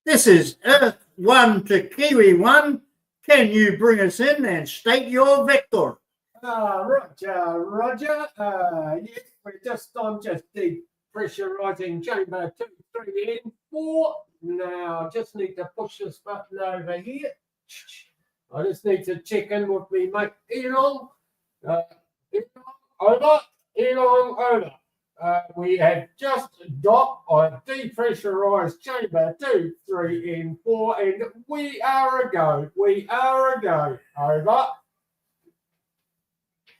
This is Earth 1 to Kiwi 1. Can you bring us in and state your vector? Roger. Yes, I'm just depressurizing chamber 2, 3, and 4. Now, just need to push this button over here. I just need to check in with me mate Elon. Over. We have just docked on depressurized chamber 2, 3, and 4, and we are a go. Over.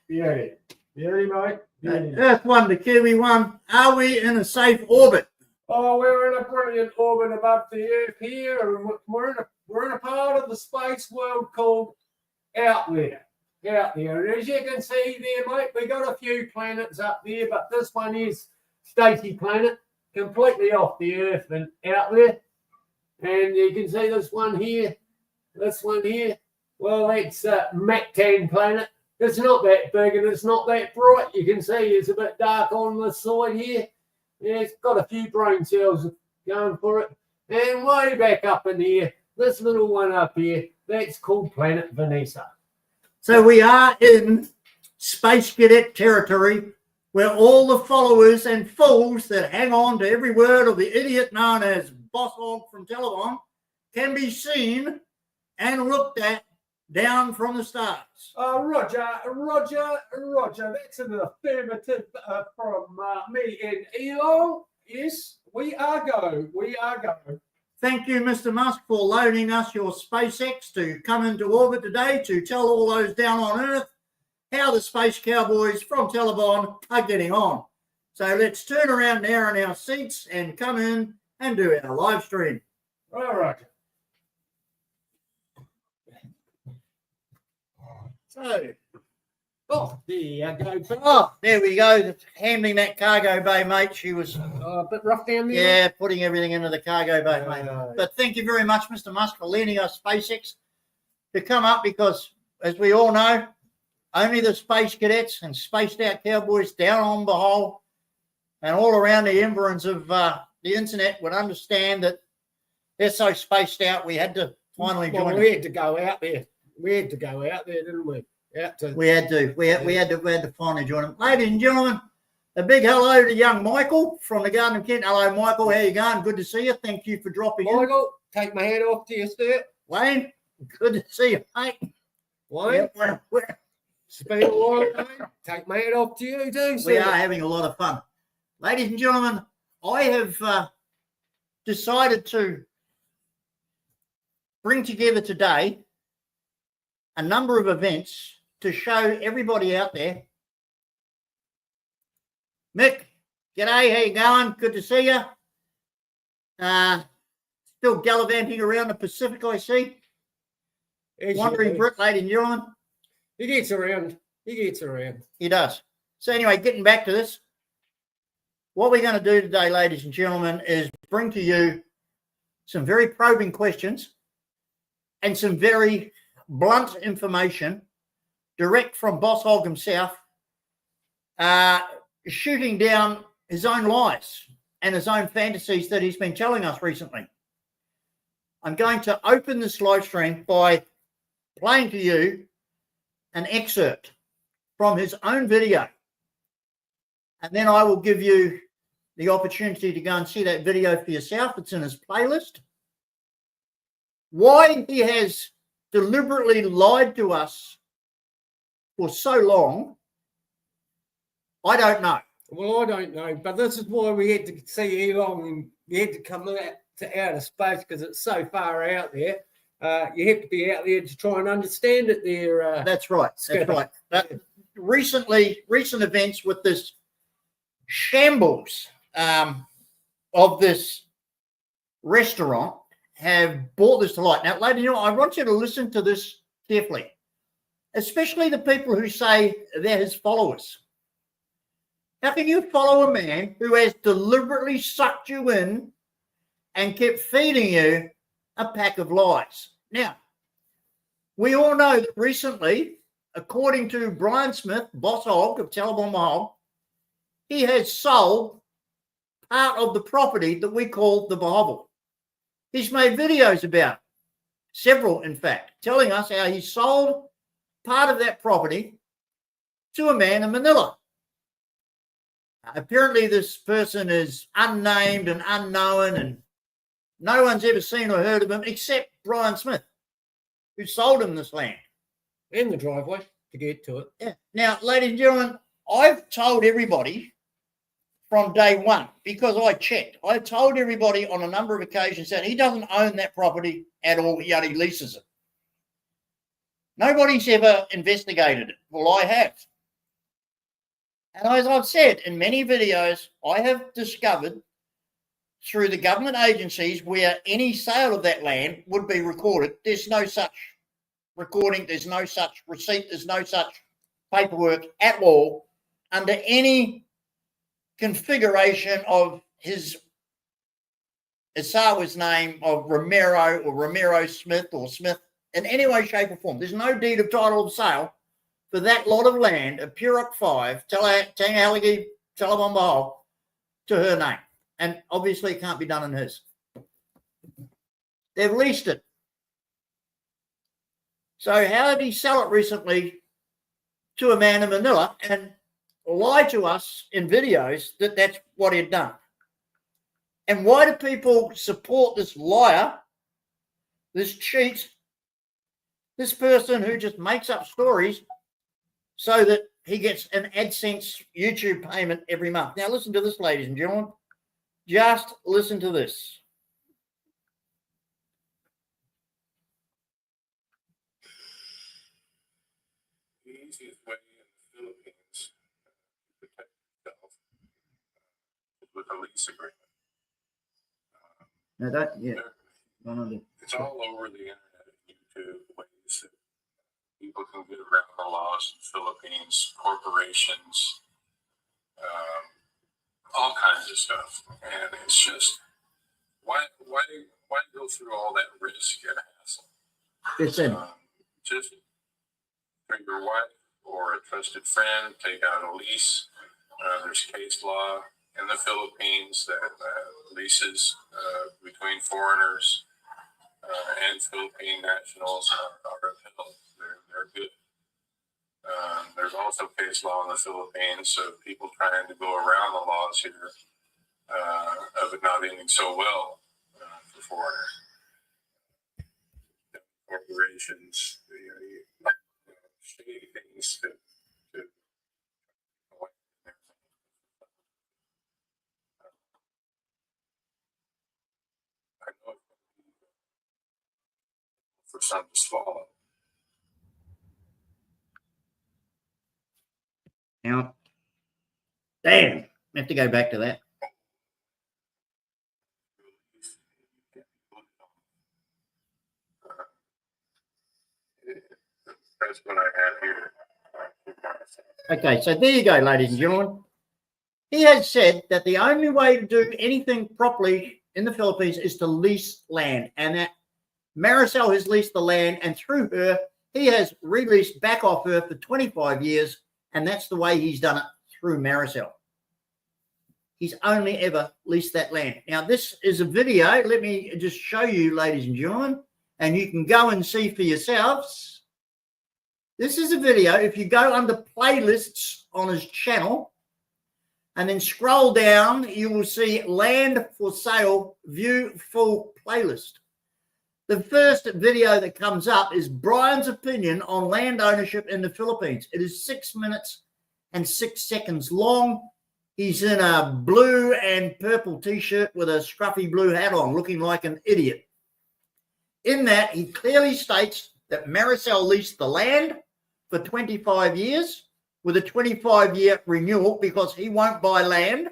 Beauty, mate. Beauty. Earth 1 to Kiwi 1. Are we in a safe orbit? Oh, we're in a brilliant orbit above the Earth here, and we're in a part of the space world called out there. And as you can see there, mate, we got a few planets up there, but this one is Stacy Planet, completely off the Earth and out there. And you can see this one here. Well, that's Mactan Planet. It's not that big and it's not that bright. You can see it's a bit dark on this side here. Yeah, it's got a few brain cells going for it. And way back up in here, this little one up here, that's called Planet Vanessa. So we are in Space Cadet territory where all the followers and fools that hang on to every word of the idiot known as Boss Hog from Telebon can be seen and looked at down from the stars. Roger. That's an affirmative from me and Elon. Yes, we are go. Thank you, Mr. Musk, for loaning us your SpaceX to come into orbit today to tell all those down on Earth how the Space Cowboys from Telebon are getting on. So let's turn around now in our seats and come in and do our live stream. All right. So, there you go. Oh, there we go. Handling that cargo bay, mate. She was a bit rough down there. Yeah, putting everything into the cargo bay, mate. But thank you very much, Mr. Musk, for lending us SpaceX to come up because, as we all know, only the Space Cadets and spaced out cowboys down on the hole and all around the environs of the internet would understand that they're so spaced out we had to finally join them. We had to go out there. Didn't we? We had to finally join them. Ladies and gentlemen, a big hello to young Michael from the Garden of Kent. Hello, Michael. How you going? Good to see you. Thank you for dropping in. Michael, take my hat off to you, sir. Wayne, good to see you, mate. Wayne, it's been a while, mate. Take my hat off to you too, sir. We are having a lot of fun. Ladies and gentlemen, I have decided to bring together today a number of events to show everybody out there. Mick, g'day, how you going? Good to see you. Still gallivanting around the Pacific, I see. Wandering Brit, ladies and gentlemen. He gets around. He does. So anyway, getting back to this, what we're going to do today, ladies and gentlemen, is bring to you some very probing questions and some very blunt information direct from Boss Hog himself, shooting down his own lies and his own fantasies that he's been telling us recently. I'm going to open this live stream by playing to you an excerpt from his own video, and then I will give you the opportunity to go and see that video for yourself. It's in his playlist. Why he has deliberately lied to us for so long, I don't know. Well, I don't know, but this is why we had to see Elon and we had to come out to outer space because it's so far out there. You have to be out there to try and understand it there. That's right. Recent events with this shambles of this restaurant have brought this to light. Now, ladies and gentlemen, I want you to listen to this carefully, especially the people who say they're his followers. How can you follow a man who has deliberately sucked you in and kept feeding you a pack of lies? Now, we all know that recently, according to Brian Smith, Boss Hog of Telebon Mahal, he has sold part of the property that we call the Bahovel. He's made videos about it, several in fact, telling us how he sold part of that property to a man in Manila. Apparently this person is unnamed and unknown, and no one's ever seen or heard of him except Brian Smith, who sold him this land. In the driveway to get to it. Yeah. Now, ladies and gentlemen, I've told everybody from day one, because I checked, I told everybody on a number of occasions that he doesn't own that property at all, he only leases it. Nobody's ever investigated it. Well, I have. And as I've said in many videos, I have discovered through the government agencies where any sale of that land would be recorded. There's no such recording, there's no such receipt, there's no such paperwork at all under any configuration of his Isawa's name of Romero or Romero Smith or Smith in any way, shape or form. There's no deed of title of sale for that lot of land of Purok 5, Tangalagi, Talabamba, to her name. And obviously it can't be done in his. They've leased it. So how did he sell it recently to a man in Manila and lie to us in videos that that's what he'd done? And why do people support this liar, this cheat, this person who just makes up stories so that he gets an AdSense YouTube payment every month? Now listen to this, ladies and gentlemen. Just listen to this. The easiest way in the Philippines to protect yourself is with a lease agreement. Now that, yeah. It's all over the internet and YouTube, ways that people can get around the laws in the Philippines, corporations, all kinds of stuff. And it's just, why go through all that risk and hassle? Listen. Just for your wife or a trusted friend, take out a lease. There's case law in the Philippines that leases between foreigners and Philippine nationals are upheld. They're good. There's also case law in the Philippines of people trying to go around the laws here of it not ending so well for foreigners. Corporations, shady things to I know it's going to be for some to swallow. Now, damn, I have to go back to that. That's what I have here. Okay, so there you go, ladies and gentlemen. He has said that the only way to do anything properly in the Philippines is to lease land, and that Maricel has leased the land, and through her, he has released back off her for 25 years, and that's the way he's done it through Maricel. He's only ever leased that land. Now, this is a video. Let me just show you, ladies and gentlemen, and you can go and see for yourselves. This is a video. If you go under playlists on his channel and then scroll down, you will see land for sale, view full playlist. The first video that comes up is Brian's opinion on land ownership in the Philippines. It is 6 minutes and 6 seconds long. He's in a blue and purple t-shirt with a scruffy blue hat on, looking like an idiot. In that, he clearly states that Maricel leased the land for 25 years with a 25-year renewal because he won't buy land.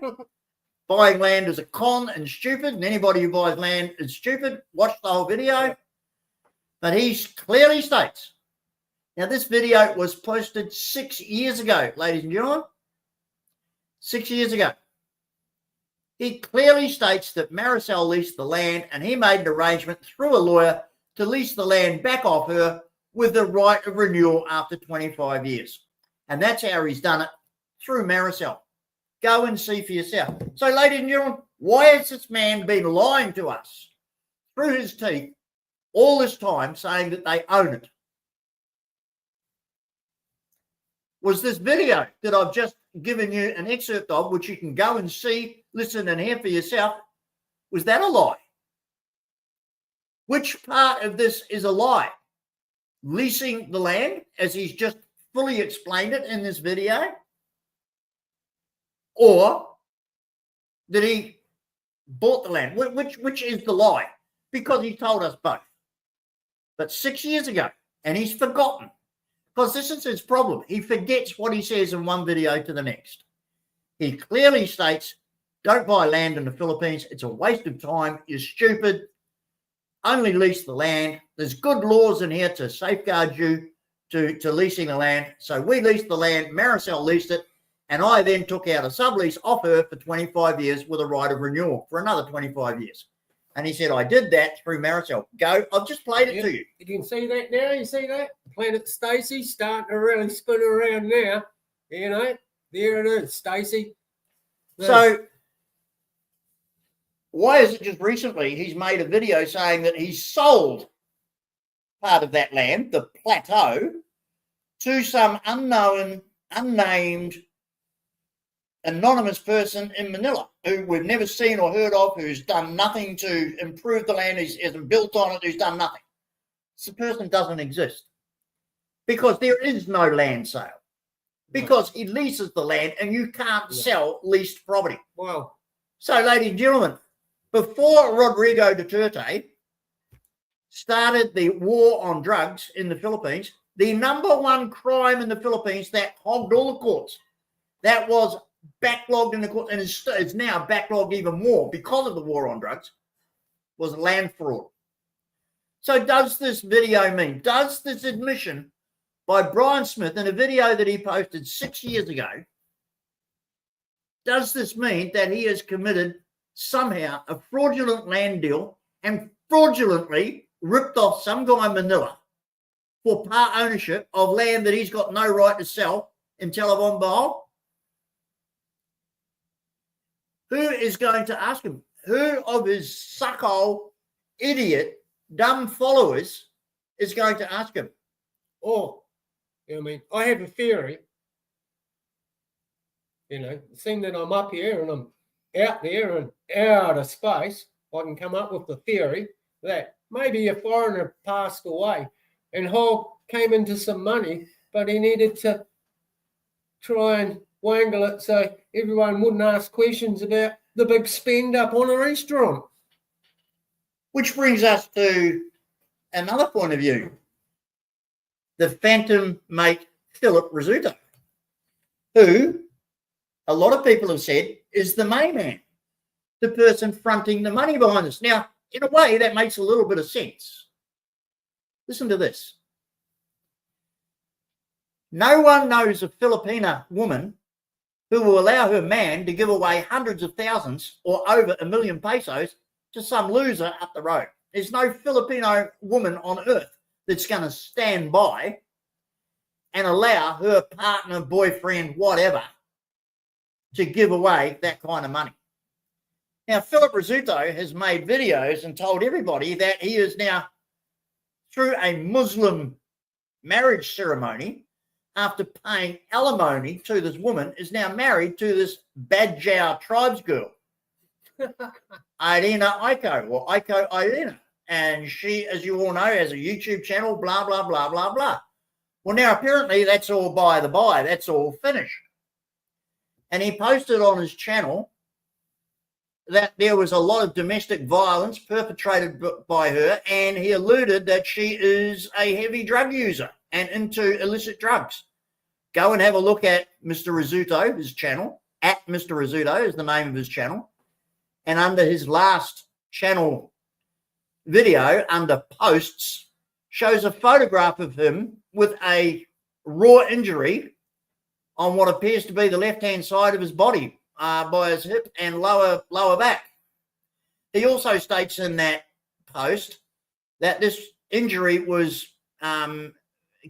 Buying land is a con and stupid, and anybody who buys land is stupid. Watch the whole video. But he clearly states. Now, this video was posted 6 years ago, ladies and gentlemen. 6 years ago. He clearly states that Maricel leased the land, and he made an arrangement through a lawyer to lease the land back off her with the right of renewal after 25 years. And that's how he's done it through Maricel. Go and see for yourself. So, ladies and gentlemen, why has this man been lying to us through his teeth all this time saying that they own it was this video that I've just given you an excerpt of, which you can go and see, listen and hear for yourself. Was that a lie? Which part of this is a lie? Leasing the land, as he's just fully explained it in this video? Or that he bought the land? Which is the lie? Because he told us both. But 6 years ago, and he's forgotten. Because this is his problem. He forgets what he says in one video to the next. He clearly states, don't buy land in the Philippines. It's a waste of time. You're stupid. Only lease the land. There's good laws in here to safeguard you to leasing the land. So we leased the land. Maricel leased it. And I then took out a sublease off her for 25 years with a right of renewal for another 25 years. And he said, I did that through Maricel. Go. I've just played it to you. You can see that now. You see that? Planet Stacy starting to really spin around now. You know, there it is, Stacy. So why is it just recently he's made a video saying that he's sold part of that land, the plateau, to some unknown, unnamed, anonymous person in Manila who we've never seen or heard of, who's done nothing to improve the land, hasn't built on it, who's done nothing. This person doesn't exist because there is no land sale, because he leases the land and you can't sell leased property. Well, so ladies and gentlemen, before Rodrigo Duterte started the war on drugs in the Philippines, the number one crime in the Philippines that hogged all the courts, that was backlogged in the court, and it's now backlogged even more because of the war on drugs, was land fraud. So does this video mean, does this admission by Brian Smith in a video that he posted 6 years ago, does this mean that he has committed somehow a fraudulent land deal and fraudulently ripped off some guy in Manila for part ownership of land that he's got no right to sell in Telebon Bohol? Who is going to ask him? Who of his suckhole, idiot, dumb followers is going to ask him? oh, you know what I mean? I have a theory. You know, seeing that I'm up here and I'm out there and out of space, I can come up with the theory that maybe a foreigner passed away and Hogg came into some money, but he needed to try and wangle it so everyone wouldn't ask questions about the big spend up on a restaurant. Which brings us to another point of view. The phantom mate Philip Rizzuto, who a lot of people have said is the main man, the person fronting the money behind this. Now, in a way, that makes a little bit of sense. Listen to this. No one knows a Filipina woman who will allow her man to give away hundreds of thousands or over 1 million pesos to some loser up the road. There's no Filipino woman on earth that's going to stand by and allow her partner, boyfriend, whatever, to give away that kind of money. Now, Philip Rizzuto has made videos and told everybody that he is now, through a Muslim marriage ceremony, after paying alimony to this woman, is now married to this Badjao tribes girl, Irina Aiko, or Aiko Irina. And she, as you all know, has a YouTube channel, blah, blah, blah, blah, blah. Well, now, apparently, that's all by the by. That's all finished. And he posted on his channel that there was a lot of domestic violence perpetrated by her, and he alluded that she is a heavy drug user and into illicit drugs. Go and have a look at Mr. Rizzuto, his channel, at Mr. Rizzuto is the name of his channel. And under his last channel video, under posts, shows a photograph of him with a raw injury on what appears to be the left-hand side of his body, by his hip and lower back. He also states in that post that this injury was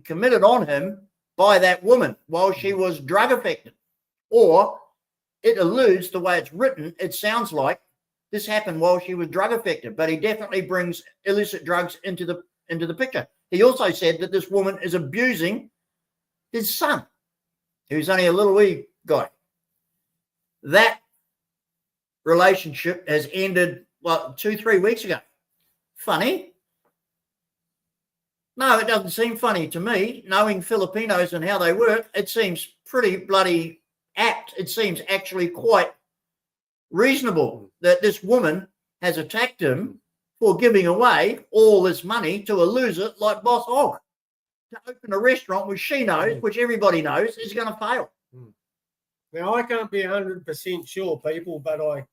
committed on him by that woman while she was drug affected. Or it alludes, the way it's written, it sounds like this happened while she was drug affected, but he definitely brings illicit drugs into the picture. He also said that this woman is abusing his son, who's only a little wee guy. That relationship has ended, 2-3 weeks ago. Funny? No, it doesn't seem funny to me. Knowing Filipinos and how they work, it seems pretty bloody apt. It seems actually quite reasonable that this woman has attacked him for giving away all this money to a loser like Boss Hog to open a restaurant which she knows, which everybody knows, is going to fail. Now, I can't be 100% sure, people, but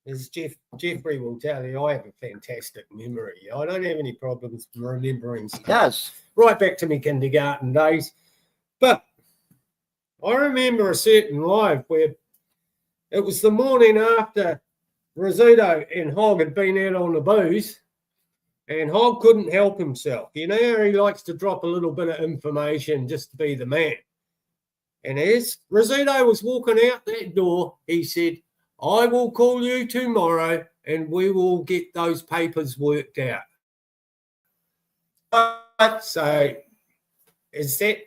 as Jeffrey will tell you, I have a fantastic memory. I don't have any problems remembering stuff. Does. Right back to my kindergarten days. But I remember a certain live where it was the morning after Rizzuto and Hog had been out on the booze, and Hog couldn't help himself. You know how he likes to drop a little bit of information just to be the man. And as Rizzuto was walking out that door, he said, I will call you tomorrow and we will get those papers worked out. So is that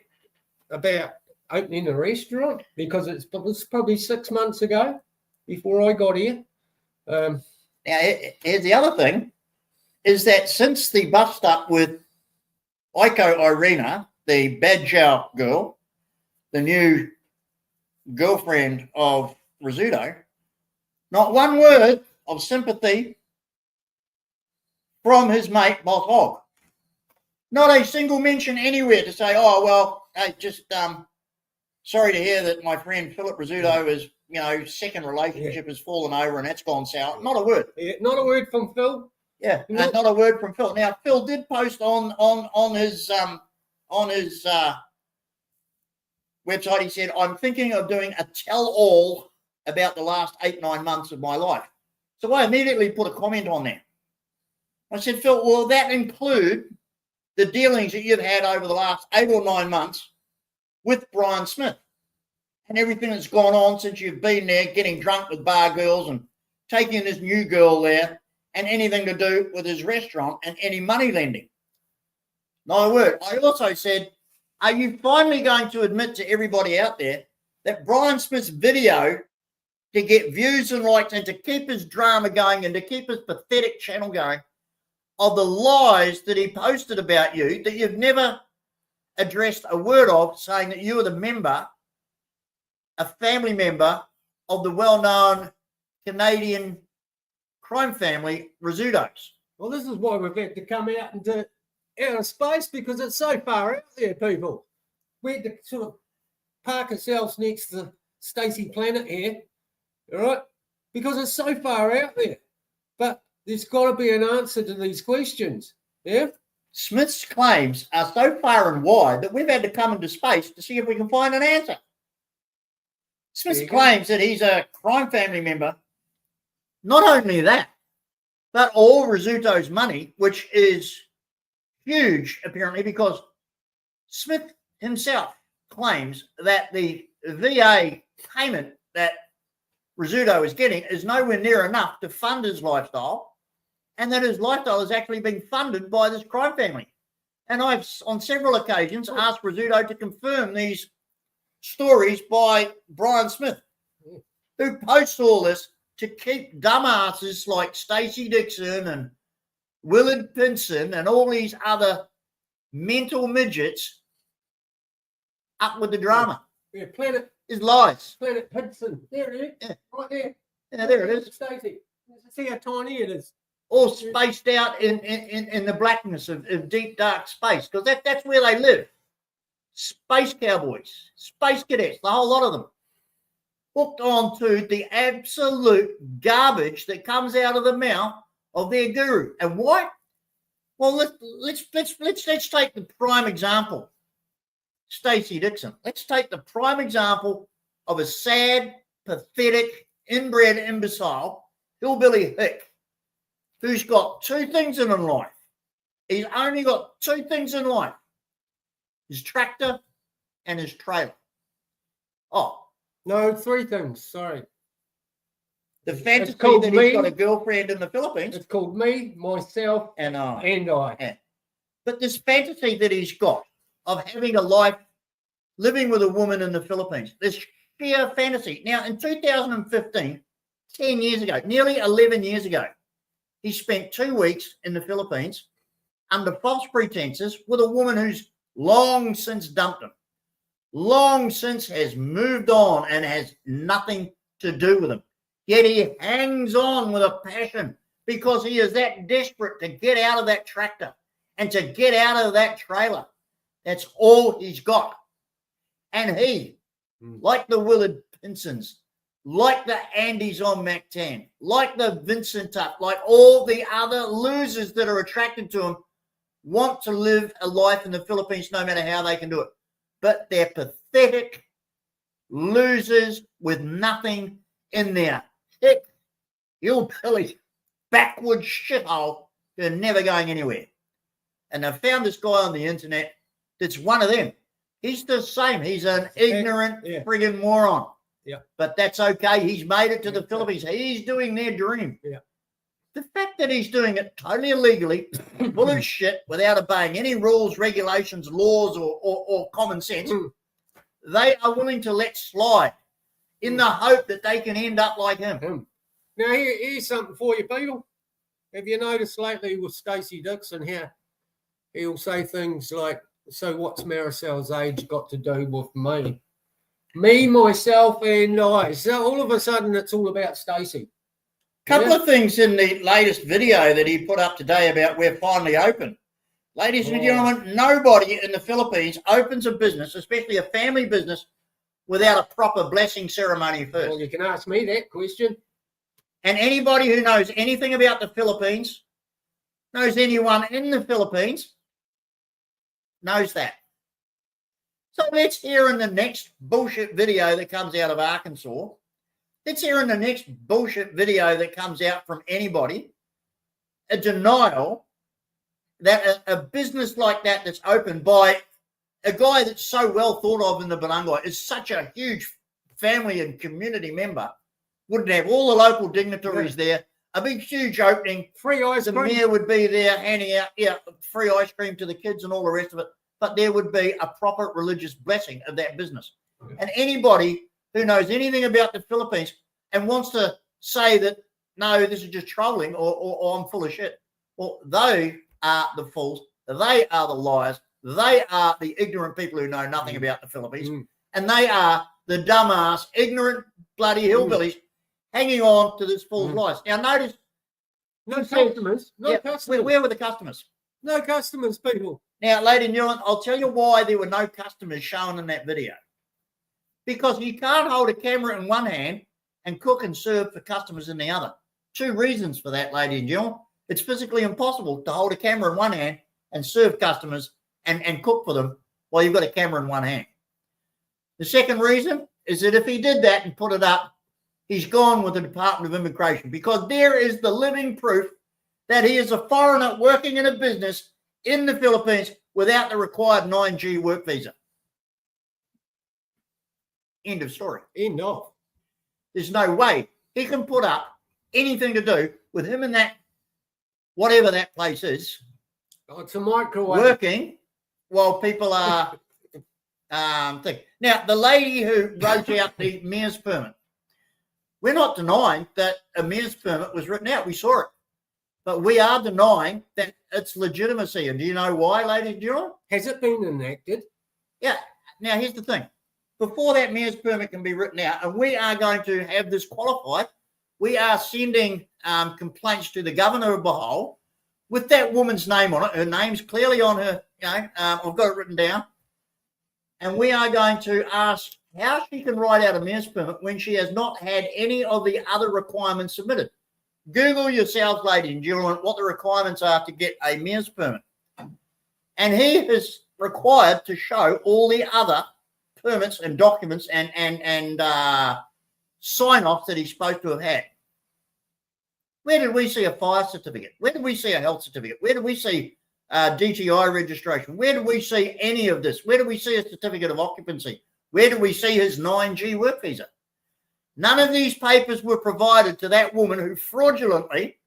about opening a restaurant? Because it was probably 6 months ago before I got here. Now, here's the other thing, is that since the bust up with Aiko Irina, the Badchow girl, the new girlfriend of Rizzuto, not one word of sympathy from his mate, Boss Hog. Not a single mention anywhere to say, oh, well, hey, just sorry to hear that my friend Philip Rizzuto is, second relationship has fallen over and that's gone sour. Not a word. Yeah, not a word from Phil. Yeah, not a word from Phil. Now, Phil did post on his website. He said, "I'm thinking of doing a tell-all about the last 8-9 months of my life." So I immediately put a comment on there. I said, "Phil, will that include the dealings that you've had over the last 8 or 9 months with Brian Smith and everything that's gone on since you've been there, getting drunk with bar girls and taking this new girl there, and anything to do with his restaurant and any money lending?" Not a word. I also said, are you finally going to admit to everybody out there that Brian Smith's video, to get views and likes and to keep his drama going and to keep his pathetic channel going, of the lies that he posted about you, that you've never addressed a word of, saying that you were the member, a family member of the well-known Canadian crime family, Rizzuto's? Well, this is why we've had to come out into outer space, because it's so far out there, people. We had to sort of park ourselves next to Stacey Planet here, all right? Because it's so far out there. But there's got to be an answer to these questions, yeah? Smith's claims are so far and wide that we've had to come into space to see if we can find an answer. Smith claims that he's a crime family member. Not only that, but all Rizzuto's money, which is huge, apparently, because Smith himself claims that the VA payment that Rizzuto is getting is nowhere near enough to fund his lifestyle, and that his lifestyle is actually being funded by this crime family. And I've, on several occasions, asked Rizzuto to confirm these stories by Brian Smith, who posts all this to keep dumbasses like Stacey Dixon and Willard Pinson and all these other mental midgets up with the drama. Yeah, Planet Is lies. Planet Pinson. There it is. Yeah. Right there. Yeah, there it is. Stacey. See how tiny it is. All spaced out in the blackness of deep, dark space, because that's where they live. Space cowboys, space cadets, the whole lot of them. Hooked on to the absolute garbage that comes out of the mouth of their guru. And why? Well, let's take the prime example, Stacey Dixon. Let's take the prime example of a sad, pathetic, inbred imbecile, hillbilly hick, who's got two things in life. He's only got two things in life: his tractor and his trailer. Oh, No, three things. Sorry. The fantasy called that he's me. got a girlfriend in the Philippines. It's called me, myself, And I. and I. Yeah. But this fantasy that he's got of having a life living with a woman in the Philippines, this sheer fantasy. Now, in 2015, 10 years ago, nearly 11 years ago, he spent 2 weeks in the Philippines under false pretenses with a woman who's long since dumped him, long since has moved on and has nothing to do with him. Yet he hangs on with a passion because he is that desperate to get out of that tractor and to get out of that trailer. That's all he's got. And he, like the Willard Pinsons, like the Andys on Mac-10, like the Vincent Tuck, like all the other losers that are attracted to him, want to live a life in the Philippines no matter how they can do it. But they're pathetic losers with nothing in their thick, hillbilly, backward shithole. They're never going anywhere. And they've found this guy on the internet that's one of them. He's the same. He's an ignorant friggin' moron. Yeah. But that's okay. He's made it to the Philippines. He's doing their dream. Yeah. The fact that he's doing it totally illegally, full of shit, without obeying any rules, regulations, laws, or common sense, they are willing to let slide in the hope that they can end up like him. Now, here's something for you people. Have you noticed lately with Stacey Dixon how he'll say things like, so what's Maricel's age got to do with me? Me, myself, and I. So all of a sudden, it's all about Stacey. Couple of things in the latest video that he put up today about we're finally open. Ladies and gentlemen, nobody in the Philippines opens a business, especially a family business, without a proper blessing ceremony first. Well, you can ask me that question. And anybody who knows anything about the Philippines, knows anyone in the Philippines, knows that. So let's hear in the next bullshit video that comes out of Arkansas. Let's hear in the next bullshit video that comes out from anybody a denial that a business like that that's opened by a guy that's so well thought of in the Barangay is such a huge family and community member, wouldn't have all the local dignitaries there, a big huge opening, free ice cream. The mayor would be there handing out free ice cream to the kids and all the rest of it, but there would be a proper religious blessing of that business. And anybody who knows anything about the Philippines and wants to say that, no, this is just trolling or I'm full of shit, well, they are the fools. They are the liars. They are the ignorant people who know nothing about the Philippines. And they are the dumbass, ignorant, bloody hillbillies hanging on to this fool's lies. Now, notice. No customers. No customers. Where were the customers? No customers, people. Now, ladies and gentlemen, I'll tell you why there were no customers shown in that video. Because you can't hold a camera in one hand and cook and serve for customers in the other. 2 reasons for that, ladies and gentlemen. It's physically impossible to hold a camera in one hand and serve customers and cook for them while you've got a camera in one hand. The second reason is that if he did that and put it up, he's gone with the Department of Immigration, because there is the living proof that he is a foreigner working in a business in the Philippines without the required 9G work visa. End of story. End of. There's no way he can put up anything to do with him in that, whatever that place is, it's a microwave. working while people are thinking. Now, the lady who wrote out the mayor's permit, we're not denying that a mayor's permit was written out. We saw it. But we are denying that it's legitimacy. And do you know why, ladies and gentlemen? Has it been enacted? Yeah. Now, here's the thing. Before that mayor's permit can be written out, and we are going to have this qualified, we are sending complaints to the governor of Bohol with that woman's name on it. Her name's clearly on her, I've got it written down. And we are going to ask how she can write out a mayor's permit when she has not had any of the other requirements submitted. Google yourselves, ladies and gentlemen, what the requirements are to get a mayor's permit. And he is required to show all the other permits and documents and sign-offs that he's supposed to have had. Where did we see a fire certificate? Where did we see a health certificate? Where did we see DTI registration? Where did we see any of this? Where did we see a certificate of occupancy? Where did we see his 9G work visa? None of these papers were provided to that woman who fraudulently,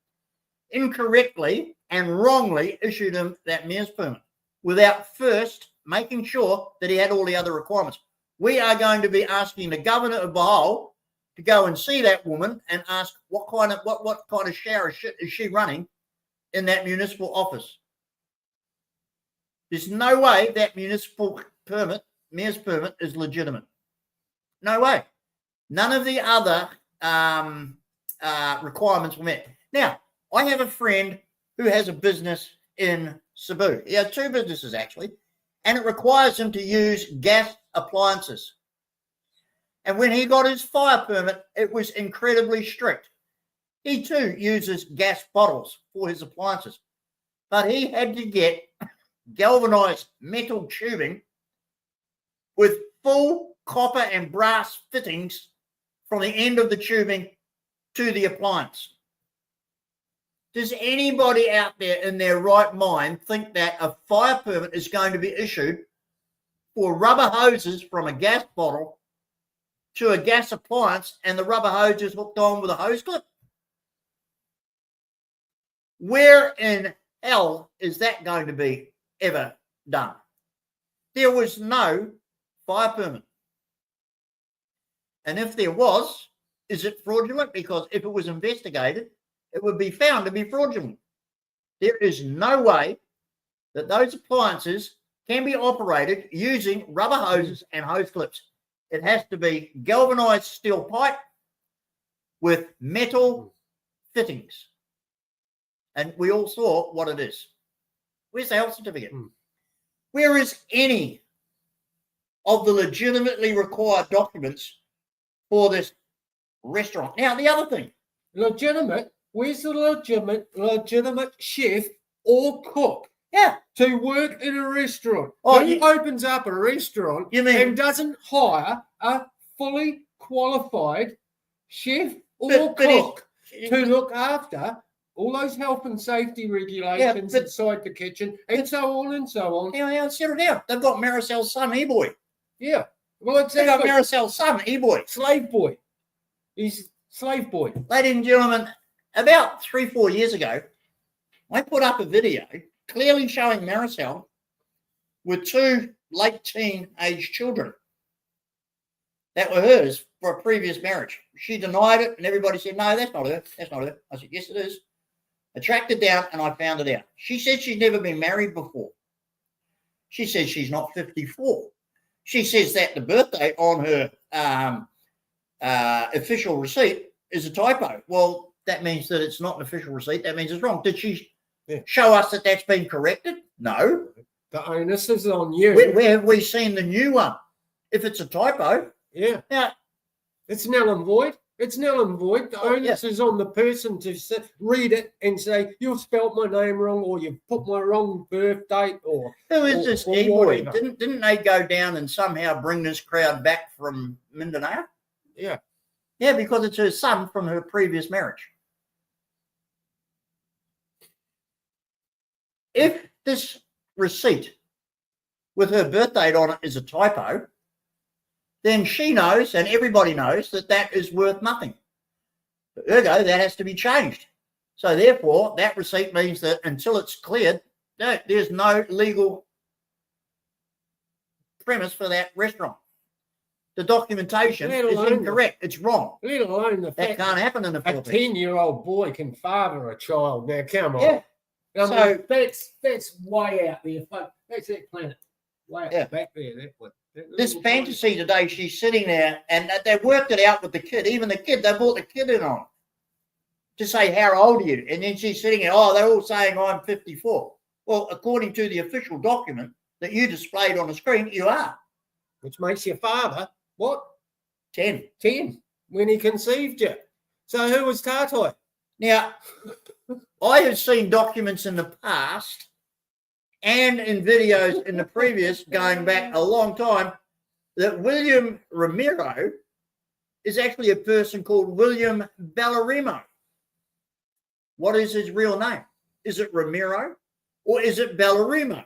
incorrectly, and wrongly issued him that mayor's permit without first making sure that he had all the other requirements. We are going to be asking the governor of Bohol to go and see that woman and ask what kind of shower shit is she running in that municipal office. There's no way that municipal permit, mayor's permit, is legitimate. No way. None of the other requirements were met. Now, I have a friend who has a business in Cebu. He has 2 businesses, actually, and it requires him to use gas appliances. And when he got his fire permit, it was incredibly strict. He, too, uses gas bottles for his appliances, but he had to get galvanized metal tubing with full copper and brass fittings from the end of the tubing to the appliance. Does anybody out there in their right mind think that a fire permit is going to be issued for rubber hoses from a gas bottle to a gas appliance and the rubber hose is hooked on with a hose clip? Where in hell is that going to be ever done? There was no fire permit. And if there was, is it fraudulent? Because if it was investigated, it would be found to be fraudulent. There is no way that those appliances can be operated using rubber hoses and hose clips. It has to be galvanized steel pipe with metal fittings. And we all saw what it is. Where's the health certificate? Where is any of the legitimately required documents for this restaurant? Now, the other thing. Legitimate? Where's the legitimate chef or cook? Yeah. To work in a restaurant. Oh, Who opens up a restaurant and doesn't hire a fully qualified chef or cook to look after all those health and safety regulations inside the kitchen and so on and so on? Yeah, settle down. They've got Maricel's son, E-Boy. Yeah. Well, exactly. They've got Maricel's son, E-Boy. Slave boy. He's slave boy. Ladies and gentlemen, about 3-4 years ago, I put up a video clearly showing Maricel with 2 late teen age children that were hers for a previous marriage. She denied it and everybody said, no, that's not her. That's not her. I said, yes, it is. I tracked it down and I found it out. She said she's never been married before. She says she's not 54. She says that the birthday on her official receipt is a typo. Well, that means that it's not an official receipt. That means it's wrong. Did she show us that that's been corrected? No. The onus is on you. Where have we seen the new one? If it's a typo. Yeah. Now, it's null and void. It's null and void. The onus is on the person to read it and say, you've spelt my name wrong, or you've put my wrong birth date, or who is this E-Boy? Didn't they go down and somehow bring this crowd back from Mindanao? Yeah. Yeah, because it's her son from her previous marriage. If this receipt with her birth date on it is a typo, then she knows and everybody knows that that is worth nothing. Ergo, that has to be changed. So therefore, that receipt means that until it's cleared, there's no legal premise for that restaurant. The documentation is incorrect. It's wrong. Let alone the fact that can't happen in the Philippines. A 10-year-old boy can father a child. Now, come on. Yeah. I mean, that's way out there. That's that planet. Way out back there. That one. This fantasy today, she's sitting there and they worked it out with the kid. Even the kid, they brought the kid in on to say, how old are you? And then she's sitting there, they're all saying I'm 54. Well, according to the official document that you displayed on the screen, you are. Which makes your father, what? 10. 10, when he conceived you. So who was Tatai? Now, I have seen documents in the past and in videos in the previous, going back a long time, that William Ramiro is actually a person called William Ballerimo. What is his real name? Is it Ramiro or is it Ballerimo?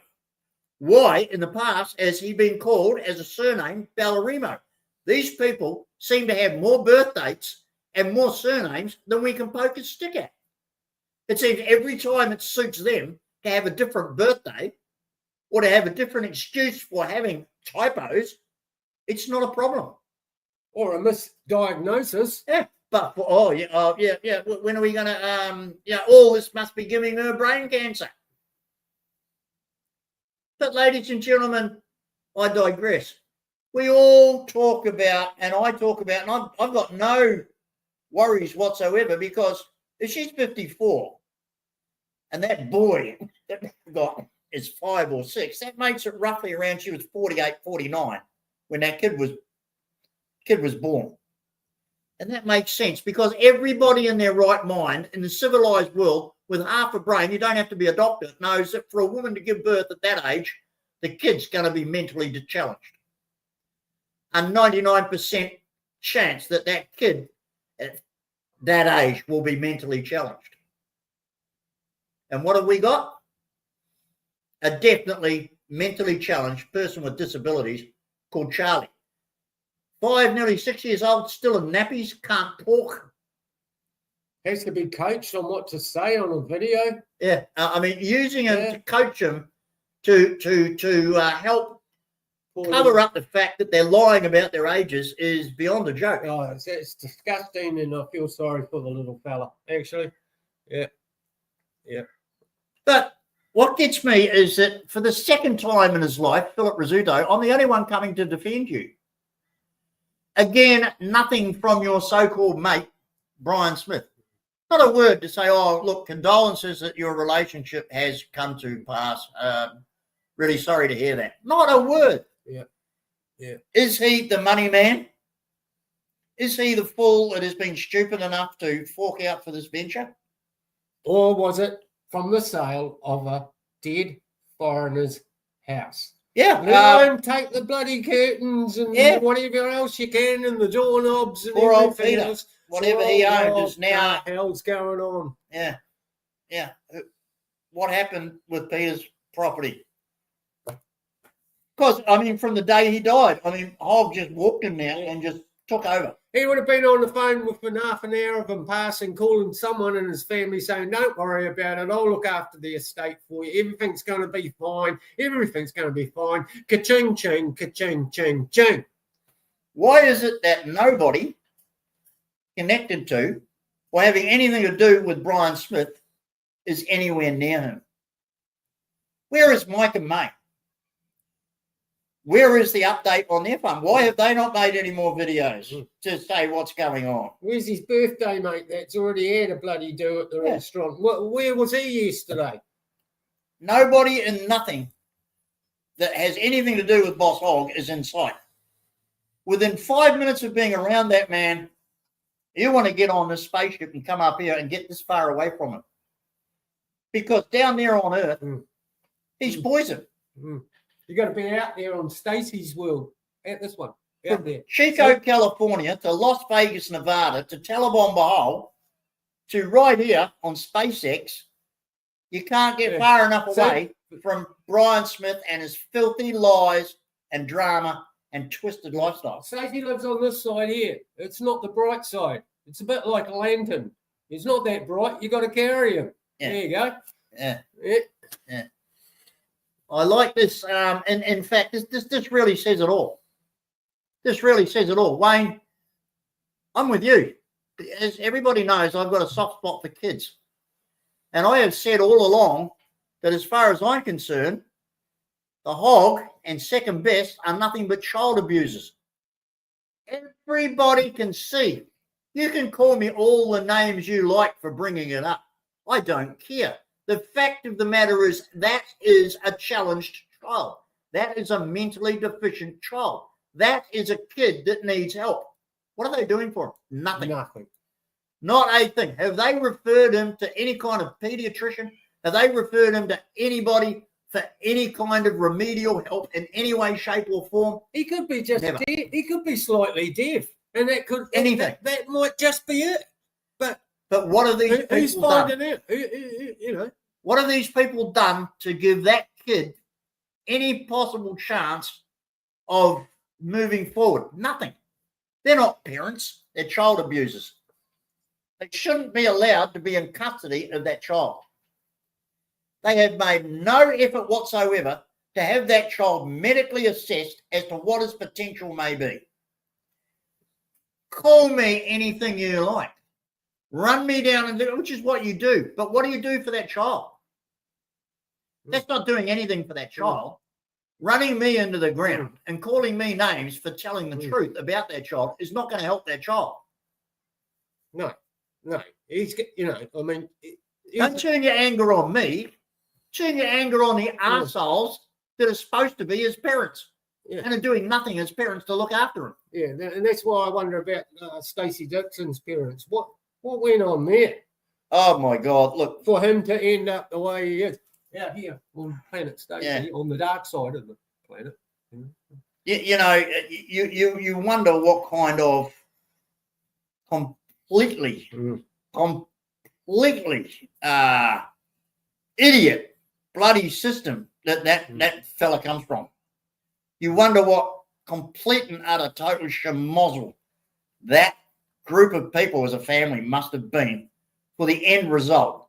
Why, in the past, has he been called as a surname Ballerimo? These people seem to have more birth dates and more surnames than we can poke a stick at. It seems every time it suits them to have a different birthday or to have a different excuse for having typos, it's not a problem. Or a misdiagnosis. Yeah, but yeah. When are we going to? All this must be giving her brain cancer. But ladies and gentlemen, I digress. We all talk about, and I talk about, and I've got no worries whatsoever, because if she's 54 and that boy that we've got is 5 or 6, that makes it roughly around, she was 48, 49 when that kid was born. And that makes sense, because everybody in their right mind in the civilized world with half a brain, you don't have to be a doctor, knows that for a woman to give birth at that age, the kid's going to be mentally challenged. A 99% chance that that kid at that age will be mentally challenged. And what have we got? A definitely mentally challenged person with disabilities called Charlie. 5, nearly 6 years old, still in nappies, can't talk. Has to be coached on what to say on a video. Yeah, I mean, using him to coach him to help cover up the fact that they're lying about their ages is beyond a joke. Oh, it's disgusting, and I feel sorry for the little fella, actually. Yeah. But what gets me is that for the second time in his life, Philip Rizzuto, I'm the only one coming to defend you. Again, nothing from your so-called mate, Brian Smith. Not a word to say, oh, look, condolences that your relationship has come to pass. Really sorry to hear that. Not a word. Yeah. Is he the money man? Is he the fool that has been stupid enough to fork out for this venture? Or was it from the sale of a dead foreigner's house? Yeah. Take the bloody curtains and whatever else you can, and the doorknobs and poor old everything Peter. else. Whatever he owned is now. What the hell's going on? Yeah. What happened with Peter's property? Because, I mean, from the day he died, I mean, Hog just walked in there and just took over. He would have been on the phone within half an hour of him passing, calling someone in his family saying, don't worry about it. I'll look after the estate for you. Everything's going to be fine. Everything's going to be fine. Ka-ching, ching, ka-ching, ching, ching. Why is it that nobody connected to or having anything to do with Brian Smith is anywhere near him? Where is Mike and May? Where is the update on their fund? Why have they not made any more videos to say what's going on? Where's his birthday, mate? That's already had a bloody do at the restaurant. Where was he yesterday? Nobody and nothing that has anything to do with Boss Hog is in sight. Within 5 minutes of being around that man, you want to get on this spaceship and come up here and get this far away from him. Because down there on Earth, he's poison. You got to be out there on Stacey's world. At this one. Out there. Chico, California to Las Vegas, Nevada to Taliban Bahal to right here on SpaceX. You can't get far enough away from Brian Smith and his filthy lies and drama and twisted lifestyle. Stacey lives on this side here. It's not the bright side. It's a bit like a lantern. It's not that bright. You got to carry him. Yeah. There you go. Yeah. I like this. And in fact, this really says it all. This really says it all. Wayne, I'm with you. As everybody knows, I've got a soft spot for kids. And I have said all along that as far as I'm concerned, the Hog and Second Best are nothing but child abusers. Everybody can see. You can call me all the names you like for bringing it up. I don't care. The fact of the matter is that is a challenged child. That is a mentally deficient child. That is a kid that needs help. What are they doing for him? Nothing. Not a thing. Have they referred him to any kind of pediatrician? Have they referred him to anybody for any kind of remedial help in any way, shape, or form? He could be just deaf. He could be slightly deaf. And that could anything. That might just be it. But what are these people who's finding out? You know. What have these people done to give that kid any possible chance of moving forward? Nothing. They're not parents, they're child abusers. They shouldn't be allowed to be in custody of that child. They have made no effort whatsoever to have that child medically assessed as to what his potential may be. Call me anything you like. Run me down and do, which is what you do. But what do you do for that child? That's not doing anything for that child. Running me into the ground and calling me names for telling the truth about that child is not going to help that child. No. He's, you know, I mean, don't turn your anger on me. Turn your anger on the arseholes that are supposed to be his parents and are doing nothing as parents to look after him. Yeah, and that's why I wonder about Stacey Dixon's parents. What went on there? Oh my God! Look, for him to end up the way he is out here on planet Stacey, on the dark side of the planet. You know, you wonder what kind of completely idiot bloody system that fella comes from. You wonder what complete and utter total schmozzle that group of people as a family must have been for the end result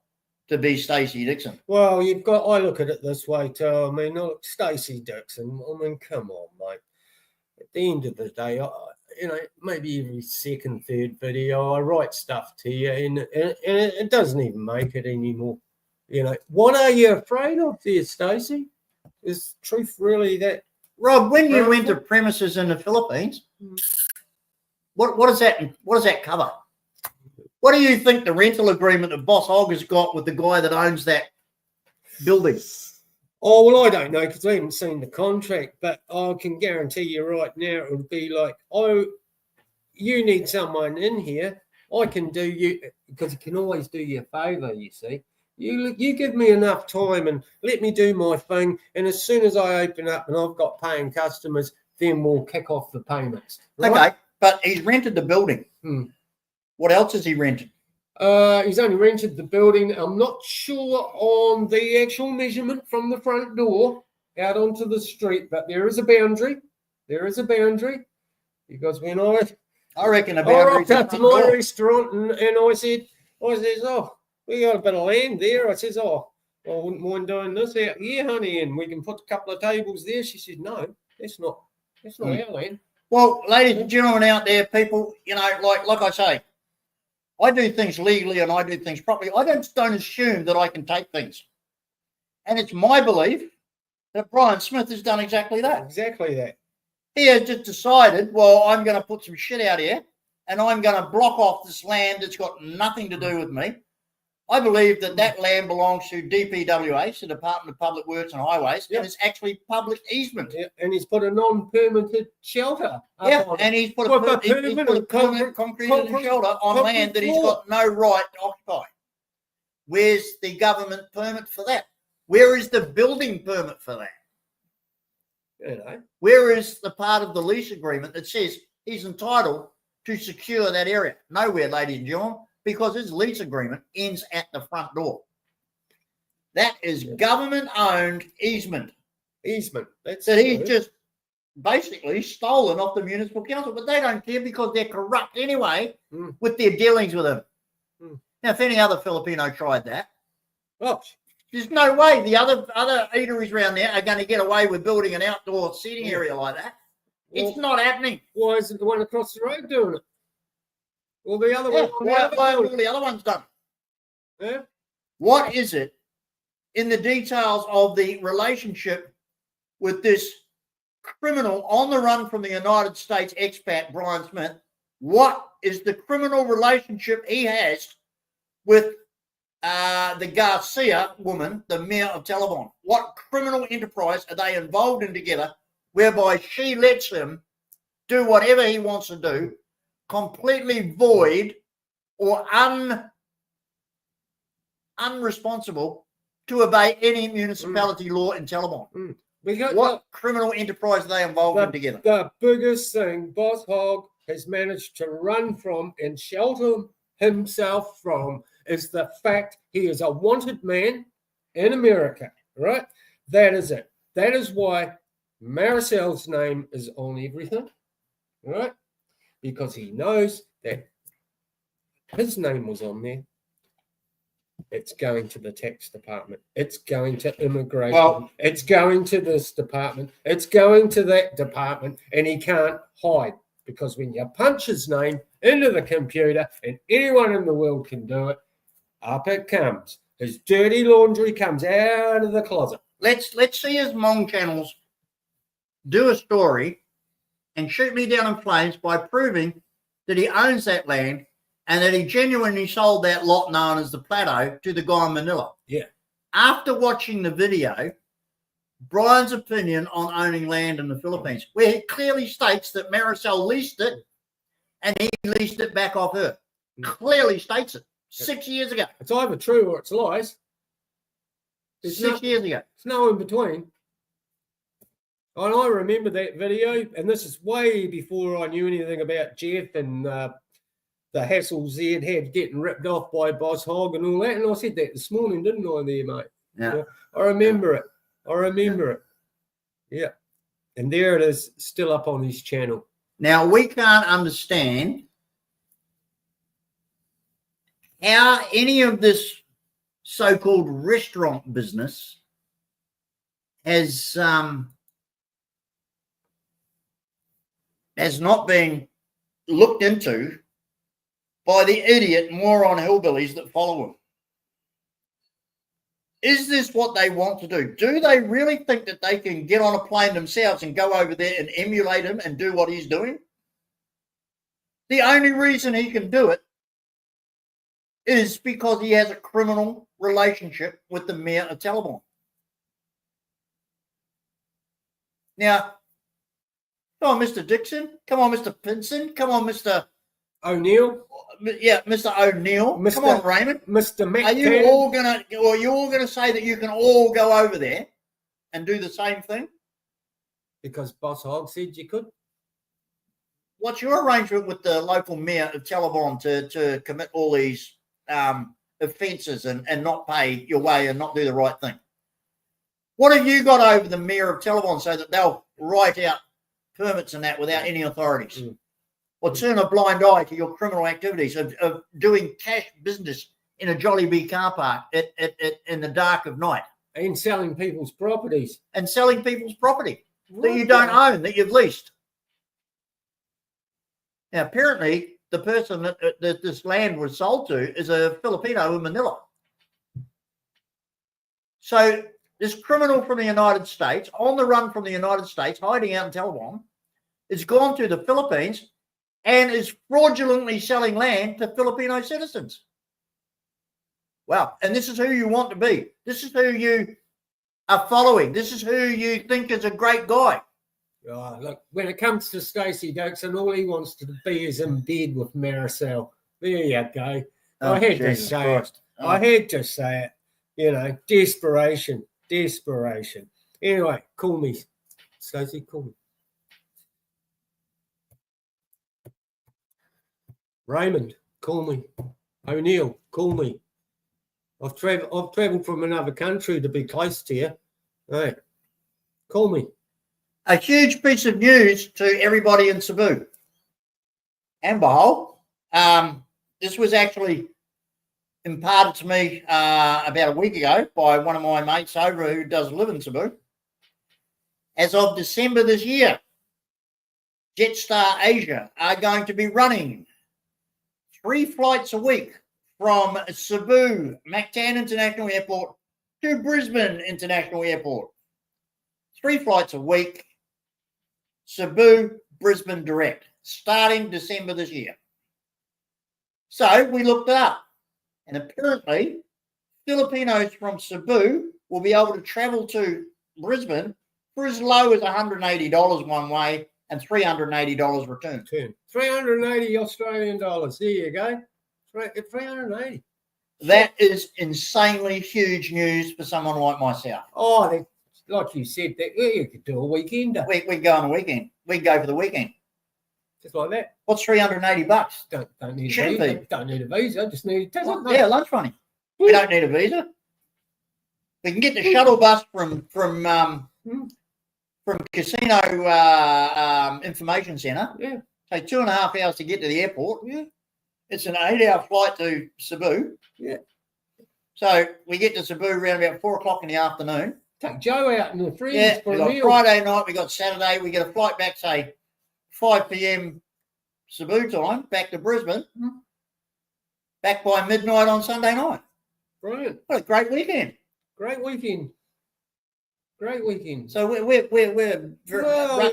to be Stacey Dixon. Well, I look at it this way too. I mean, look, Stacey Dixon, I mean, come on, mate. At the end of the day, you know, maybe every second, third video, I write stuff to you and it doesn't even make it anymore. You know, what are you afraid of there, Stacey? Is truth really that? Rob, when you went to premises in the Philippines, what does that cover? What do you think the rental agreement that Boss Hog has got with the guy that owns that building? Oh, well, I don't know because I haven't seen the contract, but I can guarantee you right now it would be like, oh, you need someone in here. I can do you, because you can always do you a favour, you see. You give me enough time and let me do my thing, and as soon as I open up and I've got paying customers, then we'll kick off the payments. Right? Okay, but he's rented the building. What else has he rented? He's only rented the building. I'm not sure on the actual measurement from the front door out onto the street, but there is a boundary. There is a boundary because when I reckon a boundary. I rocked up to my restaurant and I said, oh, we got a bit of land there. I says, oh, I wouldn't mind doing this out here, honey, and we can put a couple of tables there. She said, no, that's not our land. Well, ladies and gentlemen out there, people, you know, like I say, I do things legally and I do things properly. I don't assume that I can take things. And it's my belief that Brian Smith has done exactly that. Exactly that. He has just decided, well, I'm going to put some shit out here and I'm going to block off this land that's got nothing to do with me. I believe that land belongs to DPWH, the Department of Public Works and Highways, and it's actually public easement. Yeah, and he's put a non-permitted shelter. And he's put a permanent concrete shelter on land that he's got no right to occupy. Where's the government permit for that? Where is the building permit for that? You know. Where is the part of the lease agreement that says he's entitled to secure that area? Nowhere, ladies and gentlemen. Because his lease agreement ends at the front door. That is government-owned easement. Easement. He's just basically stolen off the municipal council, but they don't care because they're corrupt anyway with their dealings with him. Now, if any other Filipino tried that, there's no way the other eateries around there are going to get away with building an outdoor seating area like that. It's not happening. Why isn't the one across the road doing it? Well, the other one. Why all the other ones done? Yeah. What is it in the details of the relationship with this criminal on the run from the United States expat, Brian Smith? What is the criminal relationship he has with the Garcia woman, the mayor of Talabon? What criminal enterprise are they involved in together whereby she lets him do whatever he wants to do, completely void or unresponsible to obey any municipality law in Talabon? What criminal enterprise are they involved in together? The biggest thing Boss Hog has managed to run from and shelter himself from is the fact he is a wanted man in America, right? That is it. That is why Maricel's name is on everything, right? because he knows that his name was on there. It's going to the tax department. It's going to immigration. Well, it's going to this department. It's going to that department, and he can't hide, because when you punch his name into the computer, and anyone in the world can do it, up it comes. His dirty laundry comes out of the closet. let's see his Hmong channels do a story and shoot me down in flames by proving that he owns that land and that he genuinely sold that lot known as the Plateau to the guy in Manila. Yeah. After watching the video, Brian's opinion on owning land in the Philippines, where he clearly states that Maricel leased it and he leased it back off her. Clearly states it 6 years ago. It's either true or it's lies. There's 6 years ago. It's no in between. And I remember that video, and this is way before I knew anything about Jeff and the hassles he had getting ripped off by Boss Hog and all that. And I said that this morning, didn't I, there, mate? Yeah. I remember it. I remember it. Yeah. And there it is, still up on his channel. Now, we can't understand how any of this so-called restaurant business has not been looked into by the idiot moron hillbillies that follow him. Is this what they want to do? Do they really think that they can get on a plane themselves and go over there and emulate him and do what he's doing? The only reason he can do it is because he has a criminal relationship with the mayor of Taliban. Now, come on, Mr. Dixon. Come on, Mr. Pinson. Come on, Mr. O'Neill. Yeah, Mr. O'Neill. Come on, Raymond. Mr. McCann. Are you all gonna say that you can all go over there and do the same thing? Because Boss Hog said you could. What's your arrangement with the local mayor of Taliban to commit all these offences and not pay your way and not do the right thing? What have you got over the mayor of Taliban so that they'll write out permits and that without any authorities? Or turn a blind eye to your criminal activities of doing cash business in a Jollibee car park in the dark of night? And selling people's properties. And selling people's property that you don't own, that you've leased. Now, apparently, the person that this land was sold to is a Filipino in Manila. So this criminal from the United States, on the run from the United States, hiding out in Taliban, has gone to the Philippines and is fraudulently selling land to Filipino citizens. Wow. And this is who you want to be. This is who you are following. This is who you think is a great guy. Oh, look, when it comes to Stacey Dixon, all he wants to be is in bed with Maricel. There you go. I had to say it. I had to say it. You know, desperation. Anyway, call me. Stacey, call me. Raymond, call me. O'Neill, call me. I've travelled from another country to be close to you. Hey, call me. A huge piece of news to everybody in Cebu. And behold, this was actually imparted to me about a week ago by one of my mates over who does live in Cebu. As of December this year, Jetstar Asia are going to be running 3 flights a week from Cebu, Mactan International Airport to Brisbane International Airport. 3 flights a week, Cebu, Brisbane direct, starting December this year. So we looked it up, and apparently Filipinos from Cebu will be able to travel to Brisbane for as low as $180 one way and $380 return. 380 Australian dollars. There you go. 380. That is insanely huge news for someone like myself. Oh, like you said, you could do a weekender. We go on a weekend. We go for the weekend. Just like that. What's $380? Don't need a Shouldn't visa. be. Don't need a visa. Just need a ticket. Yeah, lunch money. We don't need a visa. We can get the shuttle bus from Casino Information Centre. Yeah. Take 2.5 hours to get to the airport. Yeah. It's an 8-hour flight to Cebu. Yeah. So we get to Cebu around about 4 o'clock in the afternoon. Take Joe out and the friends Yeah, for we a got meal. Friday night, we got Saturday, we get a flight back, say 5 p.m. Cebu time, back to Brisbane. Back by midnight on Sunday night. Brilliant. What a great weekend. Great weekend. Great weekend. So Well,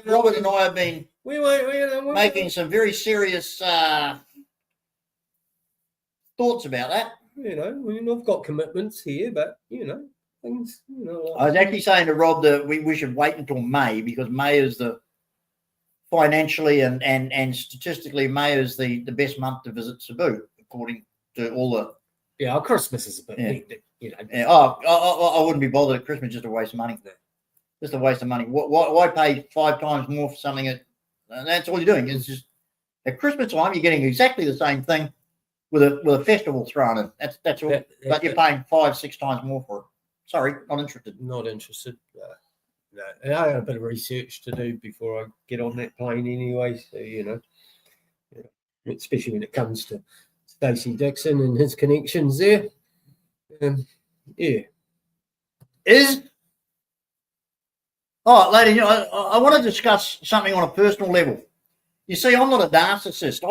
Robert and I have been we're making some very serious thoughts about that. You know, I mean, I've got commitments here, but things. I was actually saying to Rob that we should wait until May, because May is the financially and statistically, May is the best month to visit Cebu, according to all the. Yeah, Christmas is a bit hectic, Yeah, I wouldn't be bothered at Christmas, just a waste of money. Just a waste of money. Why pay 5 times more for something and that's all you're doing? It's just at Christmas time you're getting exactly the same thing with a festival thrown in. That's all. But you're paying 5-6 times more for it. Sorry, not interested. Not interested. No. I had a bit of research to do before I get on that plane anyway. So especially when it comes to Stacey Dixon and his connections there. Lady, I want to discuss something on a personal level. You see, I'm not a narcissist.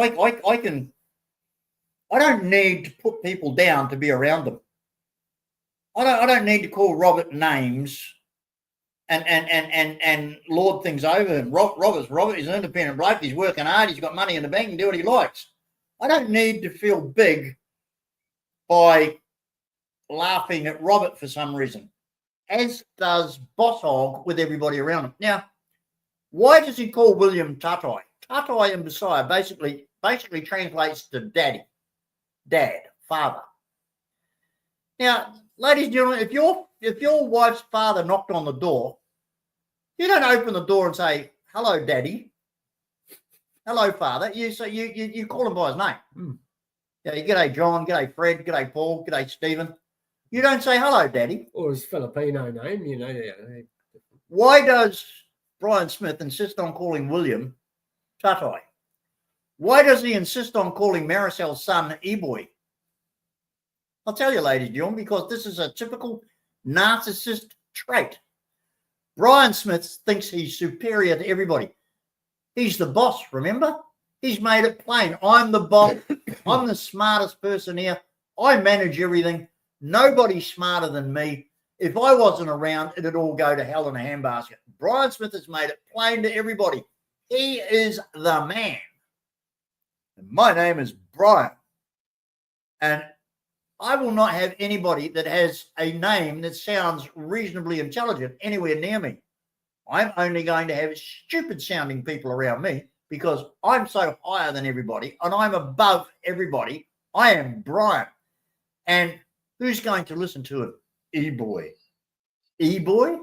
I don't need to put people down to be around them. I don't need to call Robert names and lord things over him. Robert is an independent bloke. He's working hard. He's got money in the bank and do what he likes. I don't need to feel big by laughing at Robert for some reason, as does Boss Hog with everybody around him. Now, why does he call William Tatai? Tatai in Messiah basically translates to daddy, dad, father. Now, ladies and gentlemen, if your wife's father knocked on the door, you don't open the door and say, "Hello, daddy. Hello, father." You say you call him by his name. Yeah, you g'day John, g'day Fred, g'day Paul, g'day Stephen. You don't say hello, daddy. Or his Filipino name, Yeah. Why does Brian Smith insist on calling William Tatai? Why does he insist on calling Maricel's son E-boy? I'll tell you, ladies and gentlemen, because this is a typical narcissist trait. Brian Smith thinks he's superior to everybody. He's the boss, remember? He's made it plain. I'm the boss. I'm the smartest person here. I manage everything. Nobody's smarter than me. If I wasn't around, it'd all go to hell in a handbasket. Brian Smith has made it plain to everybody. He is the man. And my name is Brian. And I will not have anybody that has a name that sounds reasonably intelligent anywhere near me. I'm only going to have stupid sounding people around me because I'm so higher than everybody and I'm above everybody. I am Brian. And who's going to listen to him? E-boy. E-boy?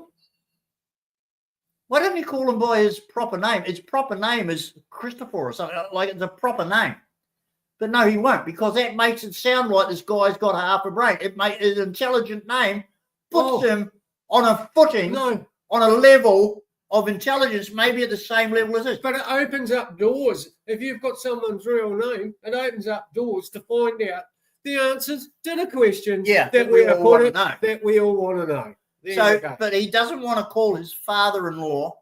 Why don't you call him by his proper name? His proper name is Christopher or something. Like it's a proper name. But no, he won't, because that makes it sound like this guy's got half a brain. It makes his intelligent name puts him on a footing, on a level of intelligence, maybe at the same level as this. But it opens up doors. If you've got someone's real name, it opens up doors to find out the answers to the questions that we all want to know. But he doesn't want to call his father-in-law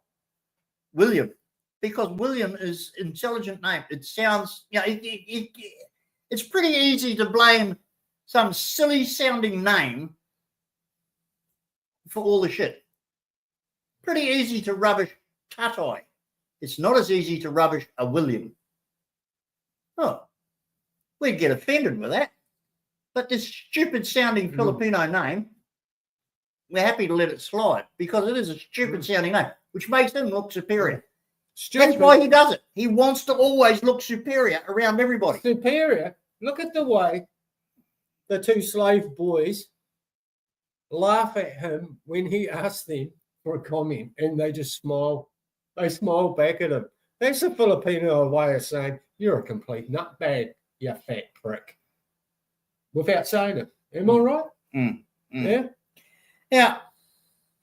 William, because William is an intelligent name. It sounds, it's pretty easy to blame some silly sounding name for all the shit. Pretty easy to rubbish Tatai. It's not as easy to rubbish a William. Oh, we'd get offended with that. But this stupid sounding Filipino name, we're happy to let it slide because it is a stupid sounding name, which makes him look superior. That's why he does it. He wants to always look superior around everybody. Superior? Look at the way the two slave boys laugh at him when he asks them for a comment and they just smile. They smile back at him. That's a Filipino way of saying, you're a complete nutbag, you fat prick. Without saying it. Am I right? Yeah. Now,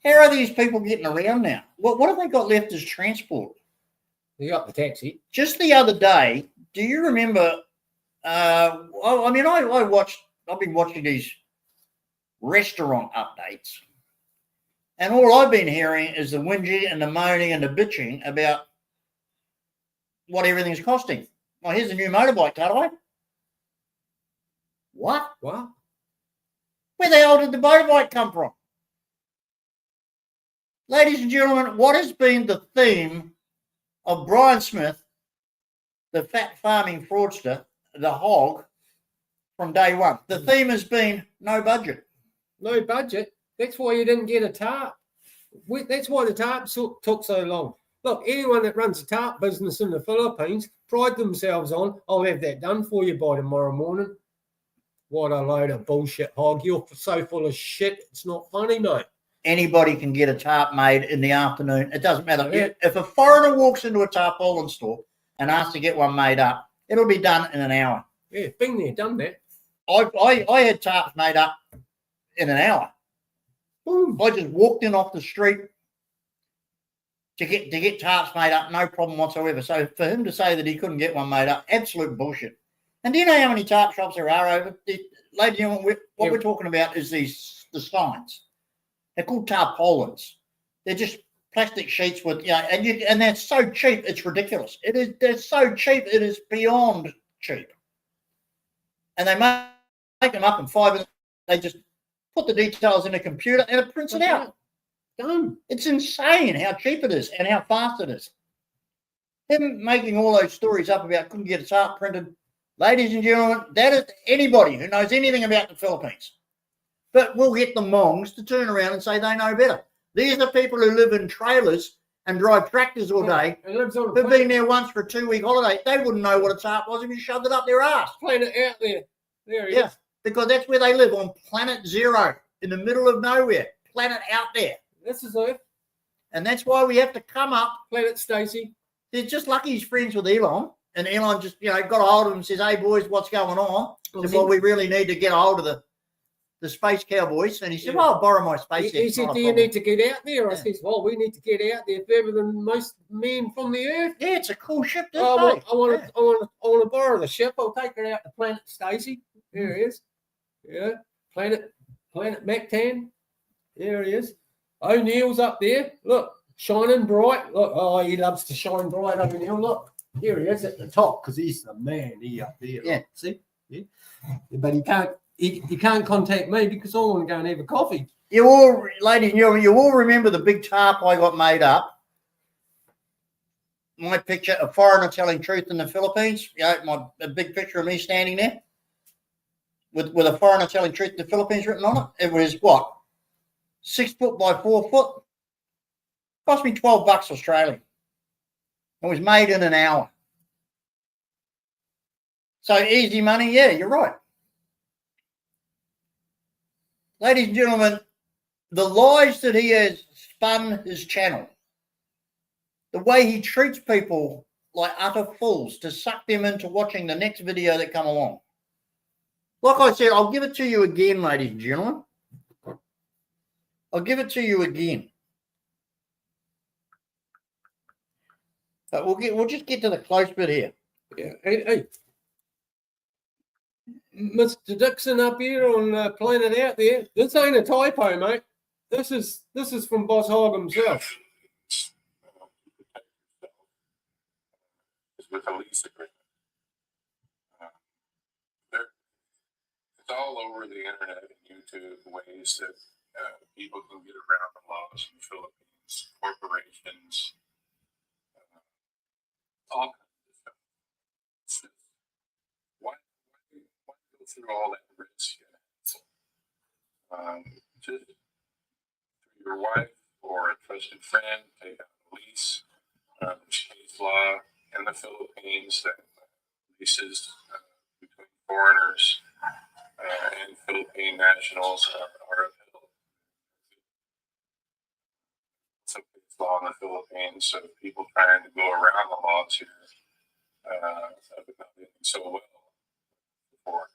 how are these people getting around now? What have they got left as transport? You got the taxi. Just the other day, do you remember? I've been watching these restaurant updates, and all I've been hearing is the whinging and the moaning and the bitching about what everything's costing. Well, here's a new motorbike, Tutaway. What? What? Where the hell did the motorbike come from? Ladies and gentlemen, what has been the theme of Brian Smith, the fat farming fraudster, the hog, from day one? The theme has been no budget. No budget. That's why you didn't get a tarp. That's why the tarp took so long. Look, anyone that runs a tarp business in the Philippines pride themselves on, I'll have that done for you by tomorrow morning. What a load of bullshit, Hog. You're so full of shit, it's not funny, mate. Anybody can get a tarp made in the afternoon. It doesn't matter. Yeah. If a foreigner walks into a tarpaulin store and asks to get one made up, it'll be done in an hour. Yeah, been there, done that. I had tarps made up in an hour. Boom. I just walked in off the street to get tarps made up, no problem whatsoever. So for him to say that he couldn't get one made up, absolute bullshit. And do you know how many tarp shops there are over? Ladies and gentlemen, what we're talking about is the signs. They're called tarpaulins. They're just plastic sheets with, and they're so cheap, it's ridiculous. They're so cheap, it is beyond cheap. And they make them up in 5 minutes. They just put the details in a computer and it prints it out. Done. It's insane how cheap it is and how fast it is. Him making all those stories up about couldn't get a tarp printed. Ladies and gentlemen, that is anybody who knows anything about the Philippines. But we'll get the Mongs to turn around and say they know better. These are people who live in trailers and drive tractors all day. Who've been there once for a 2-week holiday. They wouldn't know what a tarp was if you shoved it up their ass. Planet out there. There he is. Because that's where they live, on planet Zero, in the middle of nowhere. Planet out there. This is Earth. And that's why we have to come up. Planet Stacy. They're just lucky he's friends with Elon. And Elon just, got a hold of him and says, hey, boys, what's going on? Well, we really need to get a hold of the space cowboys. And he said, well, I'll borrow my space. He said, do you need to get out there? I says, well, we need to get out there further than most men from the Earth. Yeah, it's a cool ship. I want to borrow the ship. I'll take her out to Planet Stacy. There he is. Yeah. Planet Mactan. There he is. O'Neill's up there. Look, shining bright. Look, he loves to shine bright, O'Neill. Look. Here he is at the top because he's the man. He up there. Yeah. See? Yeah. But he can't contact me because I want to go and have a coffee. You all, ladies and gentlemen, you all remember the big tarp I got made up. My picture, a foreigner telling truth in the Philippines. A big picture of me standing there with a foreigner telling truth in the Philippines written on it. It was what? 6 foot by 4 foot. Cost me $12 Australian. It was made in an hour. So easy money, yeah, you're right. Ladies and gentlemen, the lies that he has spun his channel, the way he treats people like utter fools to suck them into watching the next video that come along. Like I said, I'll give it to you again, ladies and gentlemen. I'll give it to you again. But we'll just get to the close bit here. Yeah. Hey. Mr. Dixon up here on Planet Out there. This ain't a typo, mate. This is from Boss Hog himself. With a lease agreement. It's all over the internet and YouTube ways that people can get around the laws in the Philippines, corporations, all kinds of stuff. Why go through all that risk? Just through your wife or a trusted friend, take out a lease. There's case law in the Philippines that leases between foreigners and Philippine nationals are upheld. Some case law in the Philippines, so people trying to go around the laws here have not doing so well for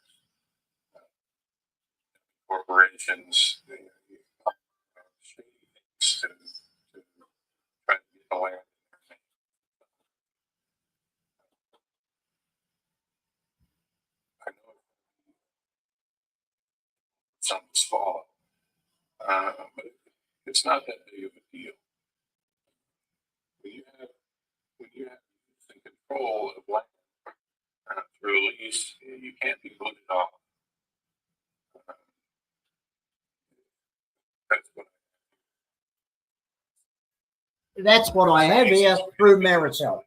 corporations, shady things to try to get away. But it's not that big of a deal. When you have the control of land through a lease, you can't be voted off. That's what I have here through Marisol.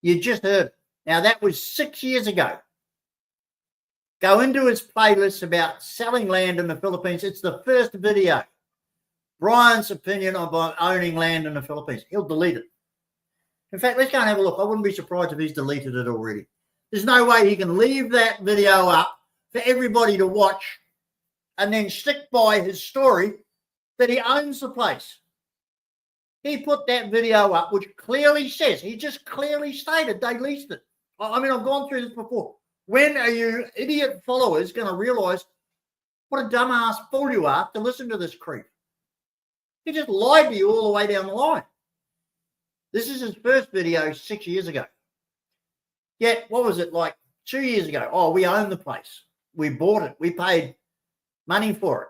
You just heard. Now, that was 6 years ago. Go into his playlist about selling land in the Philippines. It's the first video. Brian's opinion about owning land in the Philippines. He'll delete it. In fact, let's go and have a look. I wouldn't be surprised if he's deleted it already. There's no way he can leave that video up for everybody to watch and then stick by his story that he owns the place. He put that video up, which clearly says, he just clearly stated they leased it. I mean, I've gone through this before. When are you idiot followers going to realize what a dumbass fool you are to listen to this creep? He just lied to you all the way down the line. This is his first video 6 years ago. Yet, what was it, like 2 years ago? Oh, we own the place. We bought it. We paid money for it.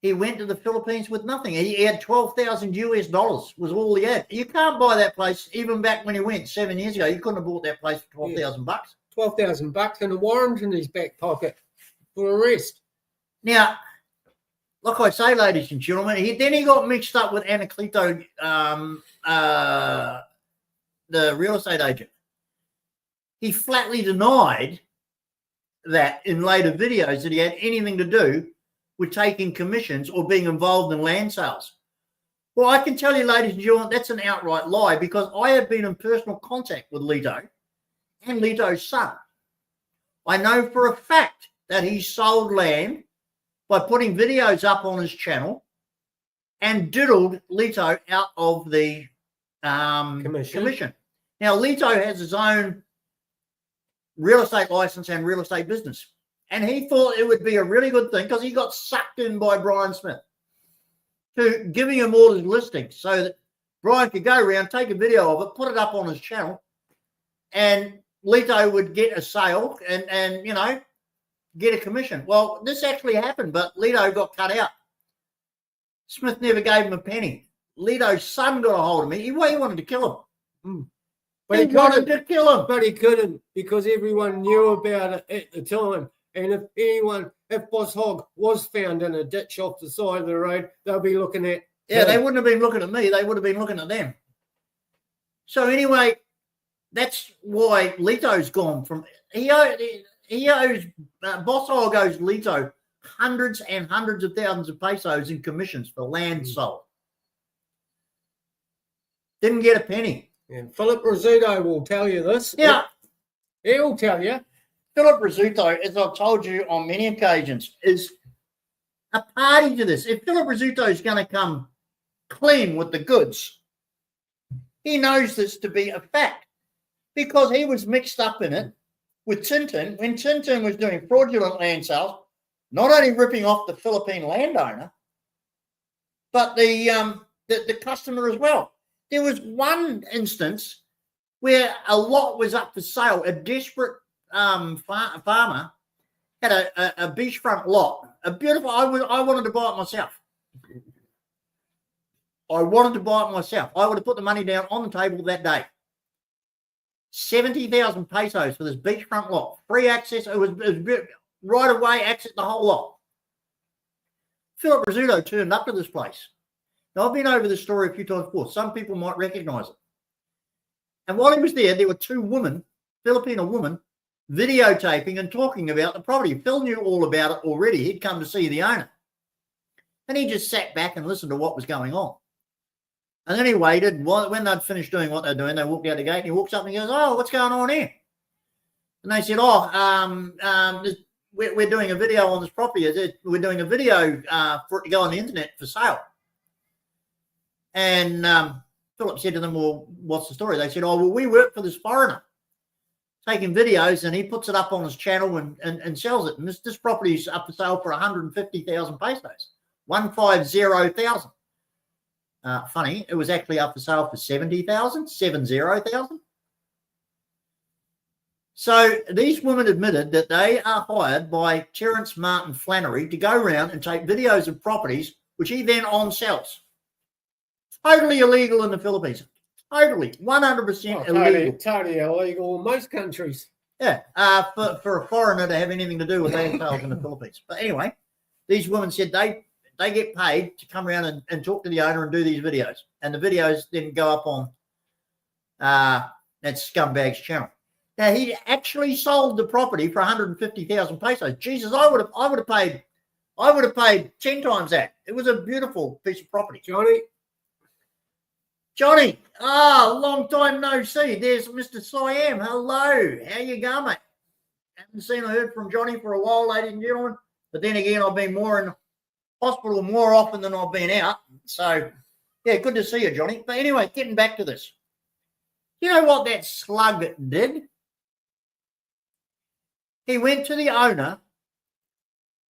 He went to the Philippines with nothing. He had $12,000 US was all he had. You can't buy that place even back when he went 7 years ago. You couldn't have bought that place for $12,000 bucks. $12,000 and a warrant in his back pocket for arrest. Now, like I say, ladies and gentlemen, he got mixed up with Anacleto, the real estate agent. He flatly denied that in later videos that he had anything to do with taking commissions or being involved in land sales. Well, I can tell you, ladies and gentlemen, that's an outright lie, because I have been in personal contact with Leto and Leto's son. I know for a fact that he sold land by putting videos up on his channel and diddled Leto out of the commission. Now, Leto has his own real estate license and real estate business. And he thought it would be a really good thing, because he got sucked in by Brian Smith to giving him all his listings so that Brian could go around, take a video of it, put it up on his channel, and Leto would get a sale and you know, get a commission. Well, this actually happened, but Leto got cut out. Smith never gave him a penny. Leto's son got a hold of me. He wanted to kill him. But he wanted to kill him. But he couldn't, because everyone knew about it at the time. And if Boss Hog was found in a ditch off the side of the road, they'll be looking at. Yeah, they wouldn't have been looking at me. They would have been looking at them. So anyway, that's why Leto's gone from. He owes Boss Hog owes Leto hundreds and hundreds of thousands of pesos in commissions for land sold. Didn't get a penny. And Philip Rizzuto will tell you this. Yeah. He'll tell you. Philip Rizzuto, as I've told you on many occasions, is a party to this. If Philip Rizzuto is going to come clean with the goods, he knows this to be a fact, because he was mixed up in it with Tintin when Tintin was doing fraudulent land sales, not only ripping off the Philippine landowner, but the customer as well. There was one instance where a lot was up for sale. A desperate farmer had a beachfront lot, a beautiful. I wanted to buy it myself. I wanted to buy it myself. I would have put the money down on the table that day. 70,000 pesos for this beachfront lot, free access. It was right away access the whole lot. Philip Rizzuto turned up to this place. Now, I've been over this story a few times before. Some people might recognize it. And while he was there were two women, Filipino women, videotaping and talking about the property. Phil knew all about it already. He'd come to see the owner. And he just sat back and listened to what was going on. And then he waited. When they'd finished doing what they're doing, they walked out the gate, and he walks up and he goes, "Oh, what's going on here?" And they said, we're doing a video on this property. We're doing a video for it to go on the internet for sale. And Philip said to them, "Well, what's the story?" They said, "Oh, well, we work for this foreigner, taking videos, and he puts it up on his channel and sells it. And this property is up for sale for 150,000 pesos, 150,000. Funny, it was actually up for sale for 70,000. So these women admitted that they are hired by Terence Martin Flannery to go around and take videos of properties, which he then on-sells. Totally illegal in the Philippines. Totally, 100% illegal. Totally illegal in most countries. Yeah, for a foreigner to have anything to do with land sales in the Philippines. But anyway, these women said they get paid to come around and talk to the owner and do these videos. And the videos then go up on that scumbag's channel. Now, he actually sold the property for 150,000 pesos. Jesus, I would have paid 10 times that. It was a beautiful piece of property. Johnny, long time no see. There's Mr. Siam. Hello. How you going, mate? Haven't seen or heard from Johnny for a while, ladies and gentlemen. But then again, I've been more in hospital more often than I've been out. So, yeah, good to see you, Johnny. But anyway, getting back to this. You know what that slug did? He went to the owner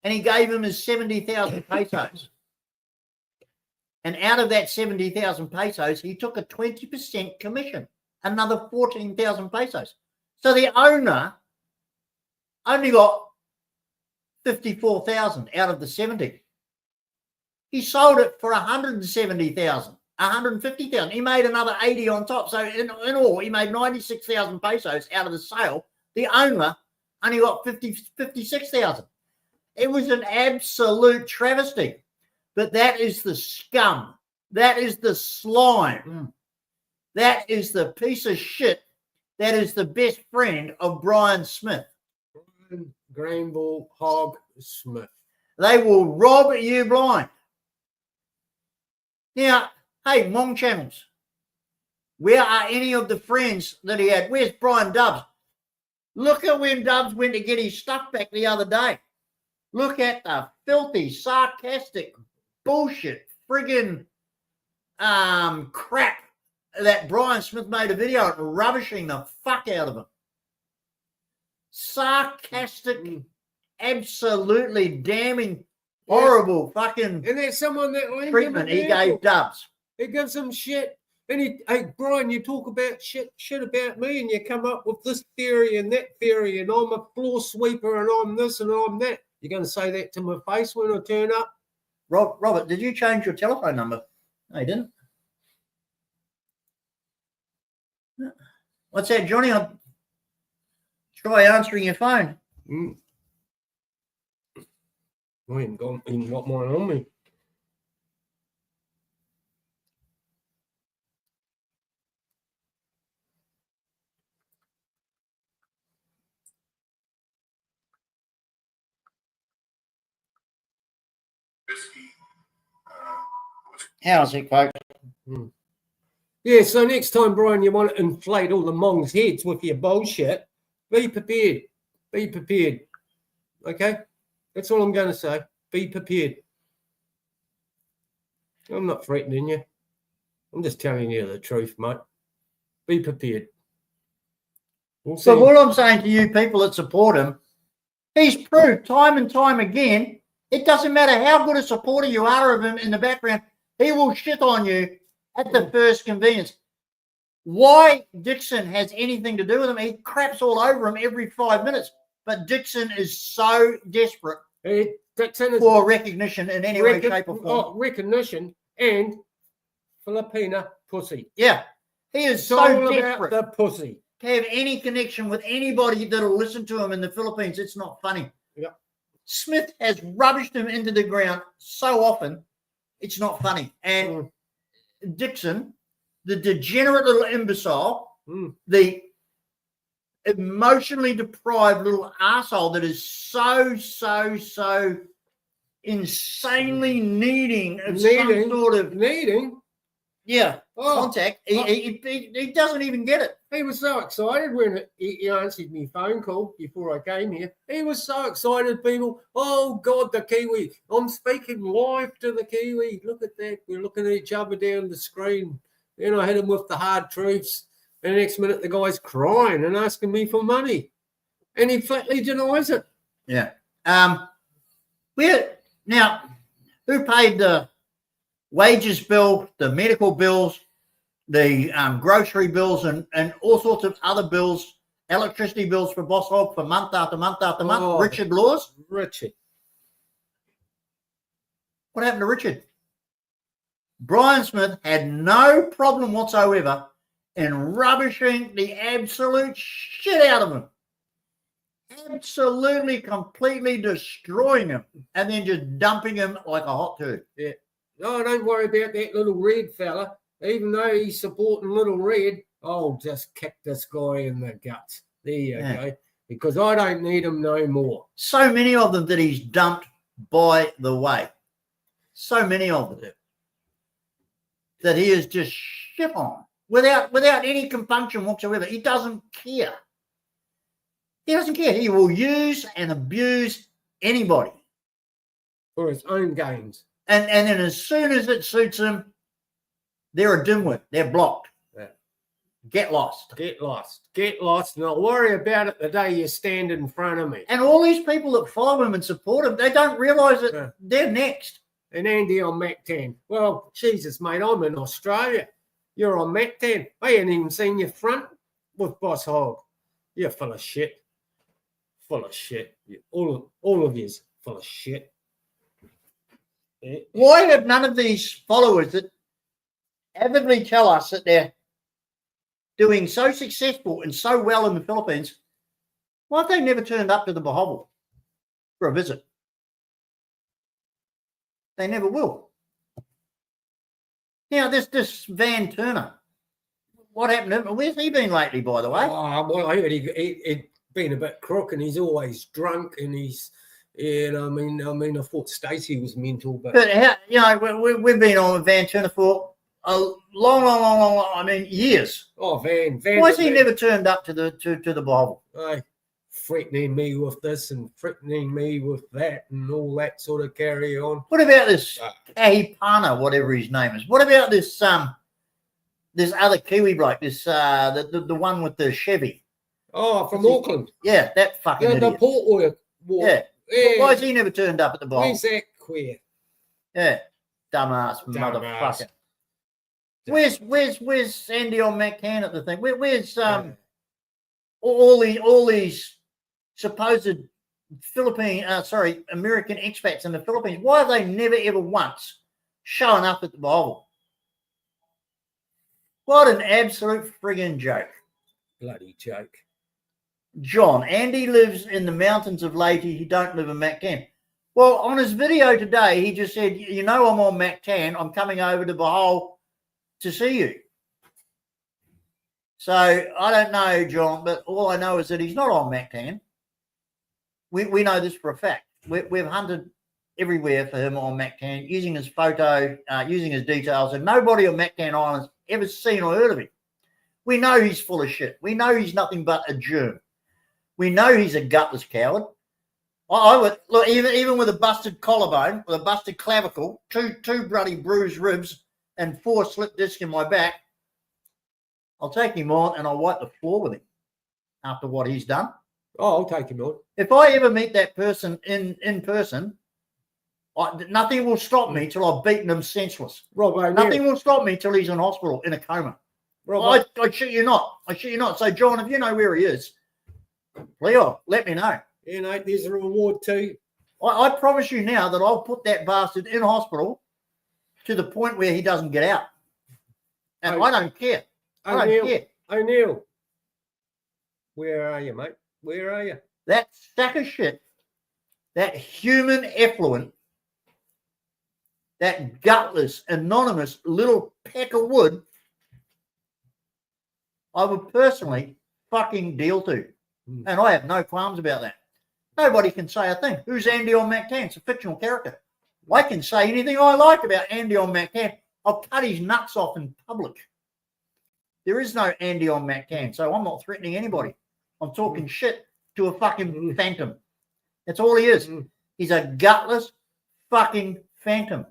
and he gave him his 70,000 pesos. And out of that 70,000 pesos, he took a 20% commission, another 14,000 pesos. So the owner only got 54,000 out of the 70. He sold it for 170,000, 150,000. He made another 80 on top. So in all, he made 96,000 pesos out of the sale. The owner only got 56,000. It was an absolute travesty. But that is the scum. That is the slime. That is the piece of shit. That is the best friend of Brian Smith. Brian Granville Hog Smith. They will rob you blind. Now, hey, Mong Channels, where are any of the friends that he had? Where's Brian Dubs? Look at when Dubs went to get his stuff back the other day. Look at the filthy, sarcastic bullshit, friggin' crap that Brian Smith made a video of, rubbishing the fuck out of him. Sarcastic, absolutely damning, horrible fucking and there's someone that treatment he gave Dubs. He gives him shit. And hey, Brian, you talk about shit about me and you come up with this theory and that theory and I'm a floor sweeper and I'm this and I'm that. You're going to say that to my face when I turn up? Robert, did you change your telephone number? No, you didn't. What's that, Johnny? I'll try answering your phone. I ain't got mine on me. How's it, folks? Yeah, so next time, Brian, you want to inflate all the Mongs' heads with your bullshit, be prepared. Be prepared. Okay? That's all I'm going to say. Be prepared. I'm not threatening you. I'm just telling you the truth, mate. Be prepared. So what I'm saying to you people that support him, he's proved time and time again, it doesn't matter how good a supporter you are of him in the background, he will shit on you at the first convenience. Why Dixon has anything to do with him, he craps all over him every 5 minutes. But Dixon is so desperate for recognition in any way, shape, or form. Recognition and Filipina pussy. Yeah. He is so desperate about the pussy. To have any connection with anybody that'll listen to him in the Philippines. It's not funny. Yeah. Smith has rubbished him into the ground so often, it's not funny. And Dixon, the degenerate little imbecile, the emotionally deprived little asshole that is so insanely needing some sort of contact. He doesn't even get it. He was so excited when he answered my phone call before I came here. He was so excited, people. Oh, God, the Kiwi. I'm speaking live to the Kiwi. Look at that. We're looking at each other down the screen. Then I hit him with the hard truths. And the next minute, the guy's crying and asking me for money. And he flatly denies it. Yeah. Now, who paid the wages bill, the medical bills, the grocery bills, and all sorts of other bills electricity bills for Boss Hog for month after month after month. Oh. Richard Laws. Richard. What happened to Richard? Brian Smith had no problem whatsoever in rubbishing the absolute shit out of him. Absolutely, completely destroying him and then just dumping him like a hot turd. Yeah. No, don't worry about that little red fella. Even though he's supporting little red, I'll just kick this guy in the guts. There you go. Because I don't need him no more. So many of them that he's dumped, by the way. So many of them that he is just shit on without any compunction whatsoever. He doesn't care. He doesn't care. He will use and abuse anybody For his own gains. And then as soon as it suits him, they're a dimwit. They're blocked. Yeah. Get lost. Get lost. Get lost. And I'll worry about it the day you stand in front of me. And all these people that follow him and support him, they don't realise that they're next. And Andy on MAC-10. Well, Jesus, mate, I'm in Australia. You're on MAC-10. I ain't even seen your front with Boss Hog. You're full of shit. Full of shit. All of you's full of shit. Yeah. Why have none of these followers that avidly tell us that they're doing so successful and so well in the Philippines, why have they never turned up to the Bohol for a visit? They never will. Now, this Van Turner, what happened to him? Where's he been lately, by the way? Oh, well, I heard he'd been a bit crook and he's always drunk and he's, I mean, I thought Stacey was mental, but how, we've been on with Van Turner for a long, years. Oh, Van. Why has he never turned up to the Bohol? Threatening me with this and threatening me with that and all that sort of carry on. What about this Kahipana, whatever his name is? What about this this other Kiwi bloke, this the one with the Chevy? Oh, from Auckland. Yeah, that fucking The idiot. Port Walk. Yeah. Why has he never turned up at the Bohol? Where's that queer? Yeah, dumbass motherfucker. Where's Andy on McCann at the thing? Where's all these supposed American expats in the Philippines? Why have they never ever once shown up at the Bohol? What an absolute friggin' joke. Bloody joke. John, Andy lives in the mountains of Leyte. He don't live in Mactan. Well, on his video today, he just said, I'm on Mactan. I'm coming over to Bohol to see you. So I don't know, John, but all I know is that he's not on Mactan. We know this for a fact. We've hunted everywhere for him on Mactan, using his photo, using his details, and nobody on Mactan Island's ever seen or heard of him. We know he's full of shit. We know he's nothing but a germ. We know he's a gutless coward. I would look, even with a busted collarbone, with a busted clavicle, two bloody bruised ribs, and 4 slip discs in my back, I'll take him on and I'll wipe the floor with him after what he's done. Oh, I'll take him on. If I ever meet that person in person, nothing will stop me till I've beaten him senseless. Nothing will stop me till he's in hospital in a coma. I shit you not. I shit you not. So, John, if you know where he is, Leo, let me know. There's a reward too. I promise you now that I'll put that bastard in hospital to the point where he doesn't get out. And I don't care. I don't care. O'Neill, where are you, mate? Where are you? That sack of shit, that human effluent, that gutless, anonymous little peck of wood, I would personally fucking deal to. And I have no qualms about that. Nobody can say a thing. Who's Andy on MacTan? It's a fictional character. I can say anything I like about Andy on MacTan. I'll cut his nuts off in public. There is no Andy on MacTan, so I'm not threatening anybody. I'm talking shit to a fucking phantom. That's all he is. He's a gutless fucking phantom.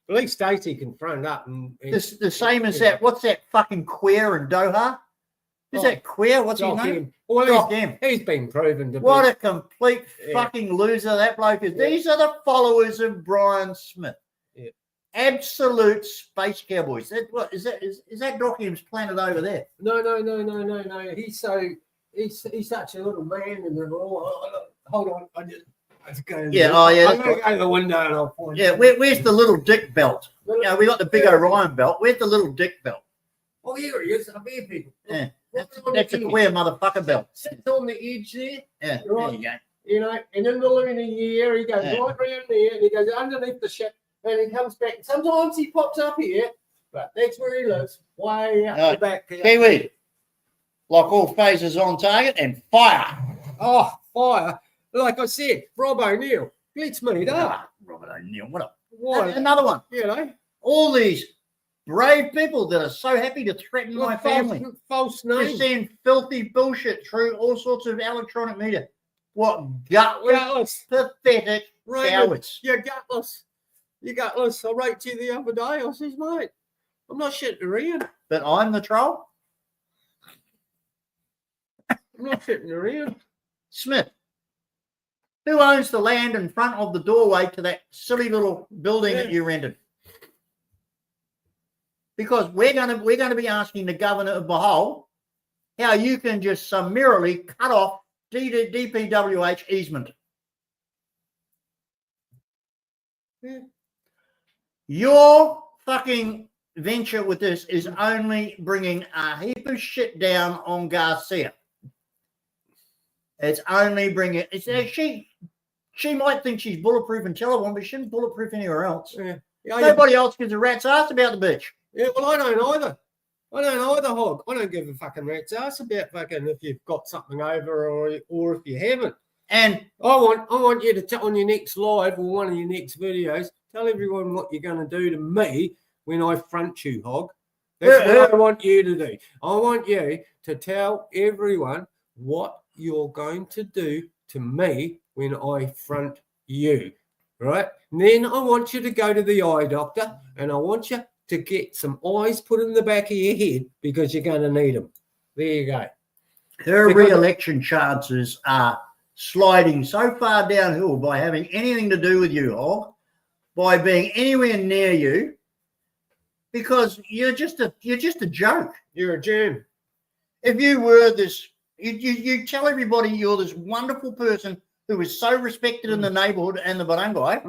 At least Stacey can front up. The same as that. What's that fucking queer in Doha? Is that queer? What's his name? Well, he's been proven to be. What a complete fucking loser that bloke is. These are the followers of Brian Smith. Yeah. Absolute space cowboys. Is that Dockham's planet over there? No. He's so he's such a little man and they're all. Hold on, I just go. Yeah, oh yeah. I'm gonna go to the window and I'll point. Yeah, where's the little dick belt? You know, we got the big Orion belt. Where's the little dick belt? Oh, here he is. Up here, people. Yeah, What's that's on a the edge? queer motherfucker belt. Sits on the edge there. Yeah, Right. there you go. You know, and in the lunar year, he goes Yeah. right around there and he goes underneath the ship and he comes back. Sometimes he pops up here, but that's where he lives, way out Right. the back there. Kiwi, lock all phases on target and fire. Oh, fire. Like I said, Rob O'Neill, let's meet up. Ah, Robert O'Neill, what a Why? another one. You know, All these brave people that are so happy to threaten my family. false Just name. saying filthy bullshit through all sorts of electronic media. What gutless, Gutless. pathetic Raymond, cowards. you're gutless. You're gutless. I wrote to you the other day. I says, mate, I'm not shitting around. But I'm the troll. I'm not shitting around. Smith. Who owns the land in front of the doorway to that silly little building that you rented? Because we're going to be asking the governor of Bohol how you can just summarily cut off DPWH easement. Yeah. Your fucking venture with this is only bringing a heap of shit down on Garcia. It's only bringing it's she might think she's bulletproof in Taiwan, but she isn't bulletproof anywhere else. Yeah. Nobody else gives a rat's ass about the bitch. Yeah, well, I don't either. I don't either, Hog. I don't give a fucking rat's ass about fucking if you've got something over or if you haven't. And I want you to tell on your next live or one of your next videos, tell everyone what you're going to do to me when I front you, Hog. That's what I want you to do. I want you to tell everyone what you're going to do to me when I front you, right? And then I want you to go to the eye doctor and I want you to get some eyes put in the back of your head because you're going to need them. There you go. her Because- re-election chances are sliding so far downhill by having anything to do with you, Hog, by being anywhere near you, because you're just a joke. You're a germ. If you were this, you tell everybody you're this wonderful person who is so respected in the neighborhood and the barangay.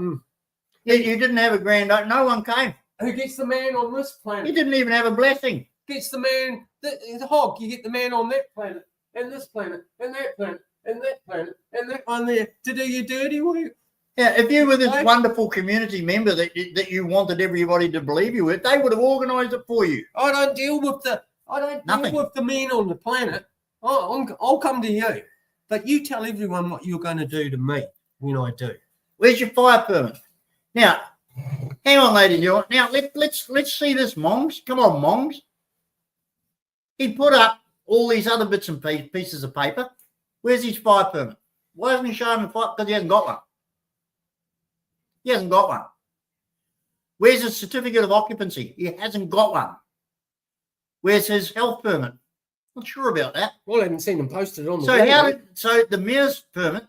Yet you didn't have a grand. No one came. Who gets the man on this You planet? didn't even have a blessing. Gets the man, the Hog, you get the man on that planet, and this planet, and that planet, and that planet, and that one there to do your dirty work. Yeah, if you were this Right. wonderful community member that you wanted everybody to believe you were, they would have organised it for you. I don't deal with the Nothing. deal with the men on the planet. I'll come to you, but you tell everyone what you're going to do to me when I do. Where's your fire permit? Now, hang on, lady and gentlemen. Now let's see this, Mongs. Come on, Mongs. He put up all these other bits and pieces of paper. Where's his fire permit? Why hasn't he shown him the fire? Because he hasn't got one. He hasn't got one. Where's his certificate of occupancy? He hasn't got one. Where's his health permit? Not sure about that. Well, I haven't seen them posted on the So wall. so the mayor's permit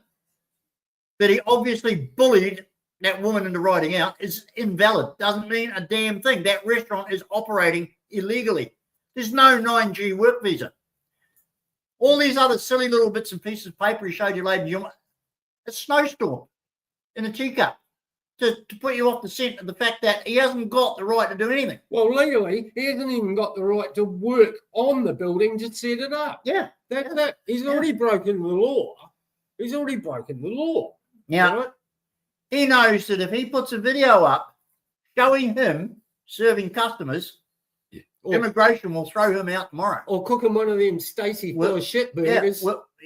that he obviously bullied that woman into writing out is invalid. Doesn't mean a damn thing. That restaurant is operating illegally. There's no 9G work visa. All these other silly little bits and pieces of paper he showed you, ladies and gentlemen, a snowstorm in a teacup to put you off the scent of the fact that he hasn't got the right to do anything. Well, legally, he hasn't even got the right to work on the building to set it up. Yeah. That's that. He's already broken the law. He's already broken the law. Now, right? he knows that if he puts a video up showing him serving customers, immigration will throw him out tomorrow. Or cooking one of them Stacey full of shit Yeah, burgers.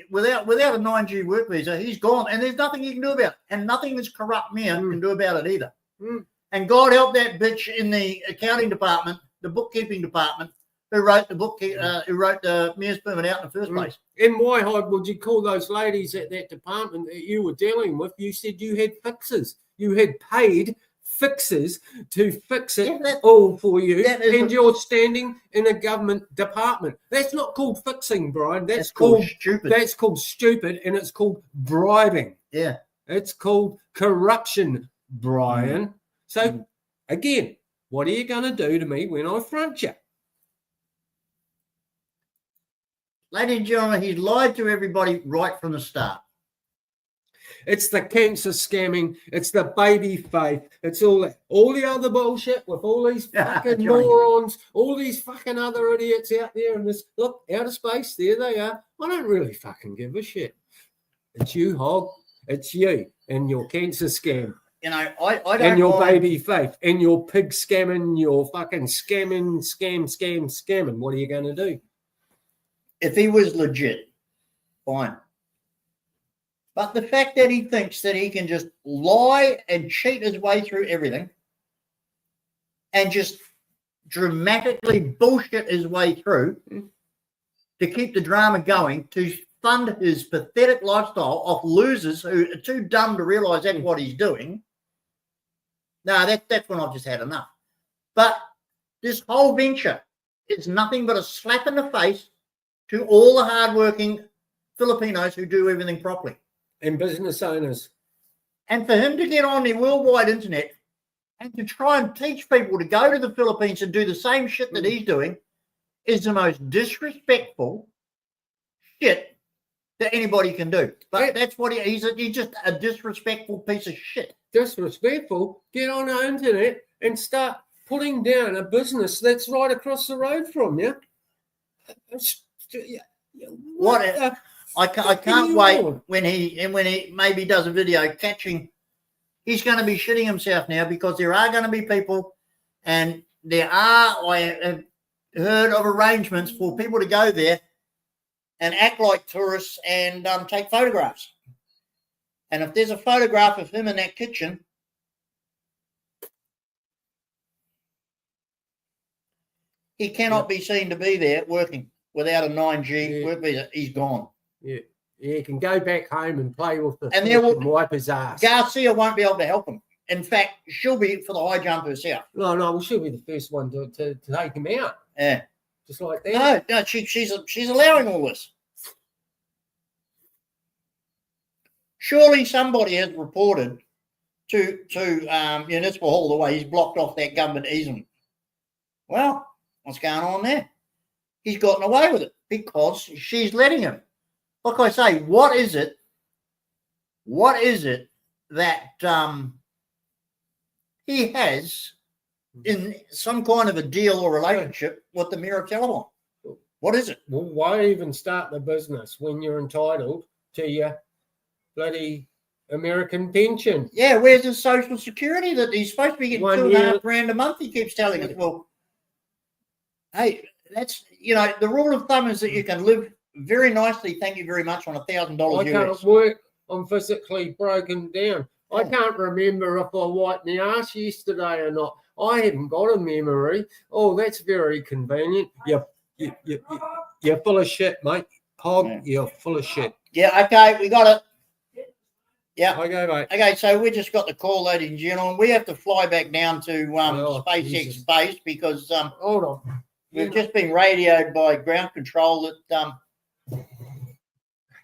without a 9G work visa, he's gone, and there's nothing you can do about it, and nothing this corrupt mayor can do about it either. And God help that bitch in the accounting department, the bookkeeping department, who wrote the mayor's permit out in the first place. And why, Hog, would you call those ladies at that department that you were dealing with? You said you had fixers. You had paid fixers to fix it all for you, and you're standing in a government department. That's not called fixing, Brian. That's called stupid. That's called stupid, and it's called bribing. Yeah. It's called corruption, Brian. So, again, what are you going to do to me when I front you? Ladies and gentlemen, he's lied to everybody right from the start. It's the cancer scamming. It's the baby faith. It's all that. All the other bullshit with all these fucking Johnny. morons, all these fucking other idiots out there in this, look, outer space, there they are. I don't really fucking give a shit. It's you, Hog. It's you and your cancer scam. You know, I don't And your mind- baby faith. And your pig scamming, your fucking scamming. What are you going to do? If he was legit, fine. But the fact that he thinks that he can just lie and cheat his way through everything and just dramatically bullshit his way through to keep the drama going, to fund his pathetic lifestyle of losers who are too dumb to realize that's what he's doing. No, that's when I've just had enough. But this whole venture is nothing but a slap in the face to all the hardworking Filipinos who do everything properly. And business owners. And for him to get on the worldwide internet and to try and teach people to go to the Philippines and do the same shit that he's doing is the most disrespectful shit that anybody can do. But that's what he's just a disrespectful piece of shit. Disrespectful, get on the internet and start putting down a business that's right across the road from you. What the I fuck are can't you wait on? when he maybe does a video catching. He's going to be shitting himself now because there are going to be people, and I have heard of arrangements for people to go there and act like tourists and take photographs. And if there's a photograph of him in that kitchen, he cannot be seen to be there working without a 9G work visa. He's gone. Yeah, he can go back home and play with the And there will- and wipe his ass. Garcia won't be able to help him. In fact, she'll be for the high jump herself. No, well, she'll be the first one to take him out, Yeah. just like that. No, she's allowing all this. Surely somebody has reported to Municipal Hall the way he's blocked off that government easement. Well, what's going on there? He's gotten away with it because she's letting him. Like I say, what is it? What is it that he has in some kind of a deal or relationship with the Mirror Telephone? What is it? Well, why even start the business when you're entitled to your bloody American pension? Yeah, where's his Social Security that he's supposed to be getting 1 2.5 year. grand a month? He keeps telling us. Well, hey, that's the rule of thumb is that you can live very nicely. Thank you very much on $1,000 I US. can't work. I'm physically broken down. I Yeah. can't remember if I wiped my ass yesterday or not. I haven't got a memory. Oh, that's very convenient. You're full of shit, mate. Hog, Yeah. you're full of shit. Yeah, okay, we got it. Yeah. Okay, mate. Okay, so we just got the call, ladies and gentlemen. We have to fly back down to SpaceX Jesus. base because Hold on. we've just been radioed by ground control that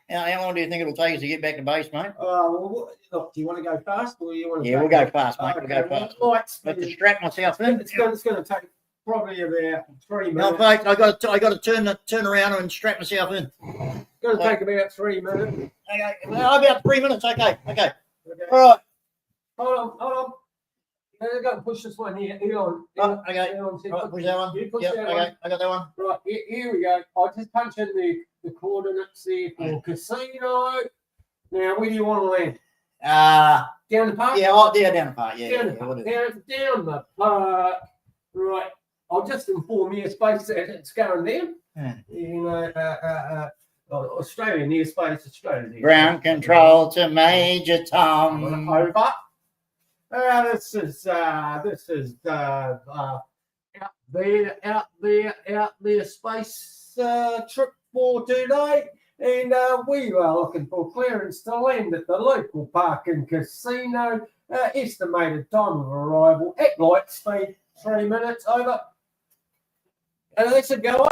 how long do you think it'll take us to get back to base, mate? Well, look, do you want to go fast or you want to? Yeah, we'll go fast, mate. We'll go fast. Lights. I have to strap myself in. It's going to take probably about 3 No, minutes. folks, I got to turn around and strap myself in. It's going to take about 3 minutes. Okay, well, about 3 minutes. Okay. Okay. All right. Hold on. I've got to push this one here. Hang on. Oh, okay. Hang on. All right, push that one. You push Yep, that okay, one. I got that one. Right, here we go. I'll just punch in the coordinates there for casino. Now, where do you want to land? Down the park? Yeah, down the part. Yeah, Down the yeah, park. what is it? Down the park. Right. I'll just inform you, space that it's going down. Yeah. You know, Australia near space, Australia near Ground space. control to Major Tom. Over. This is out there space trip for today, and we are looking for clearance to land at the local park and casino. Estimated time of arrival at light speed 3 minutes. Over. And it's a goer.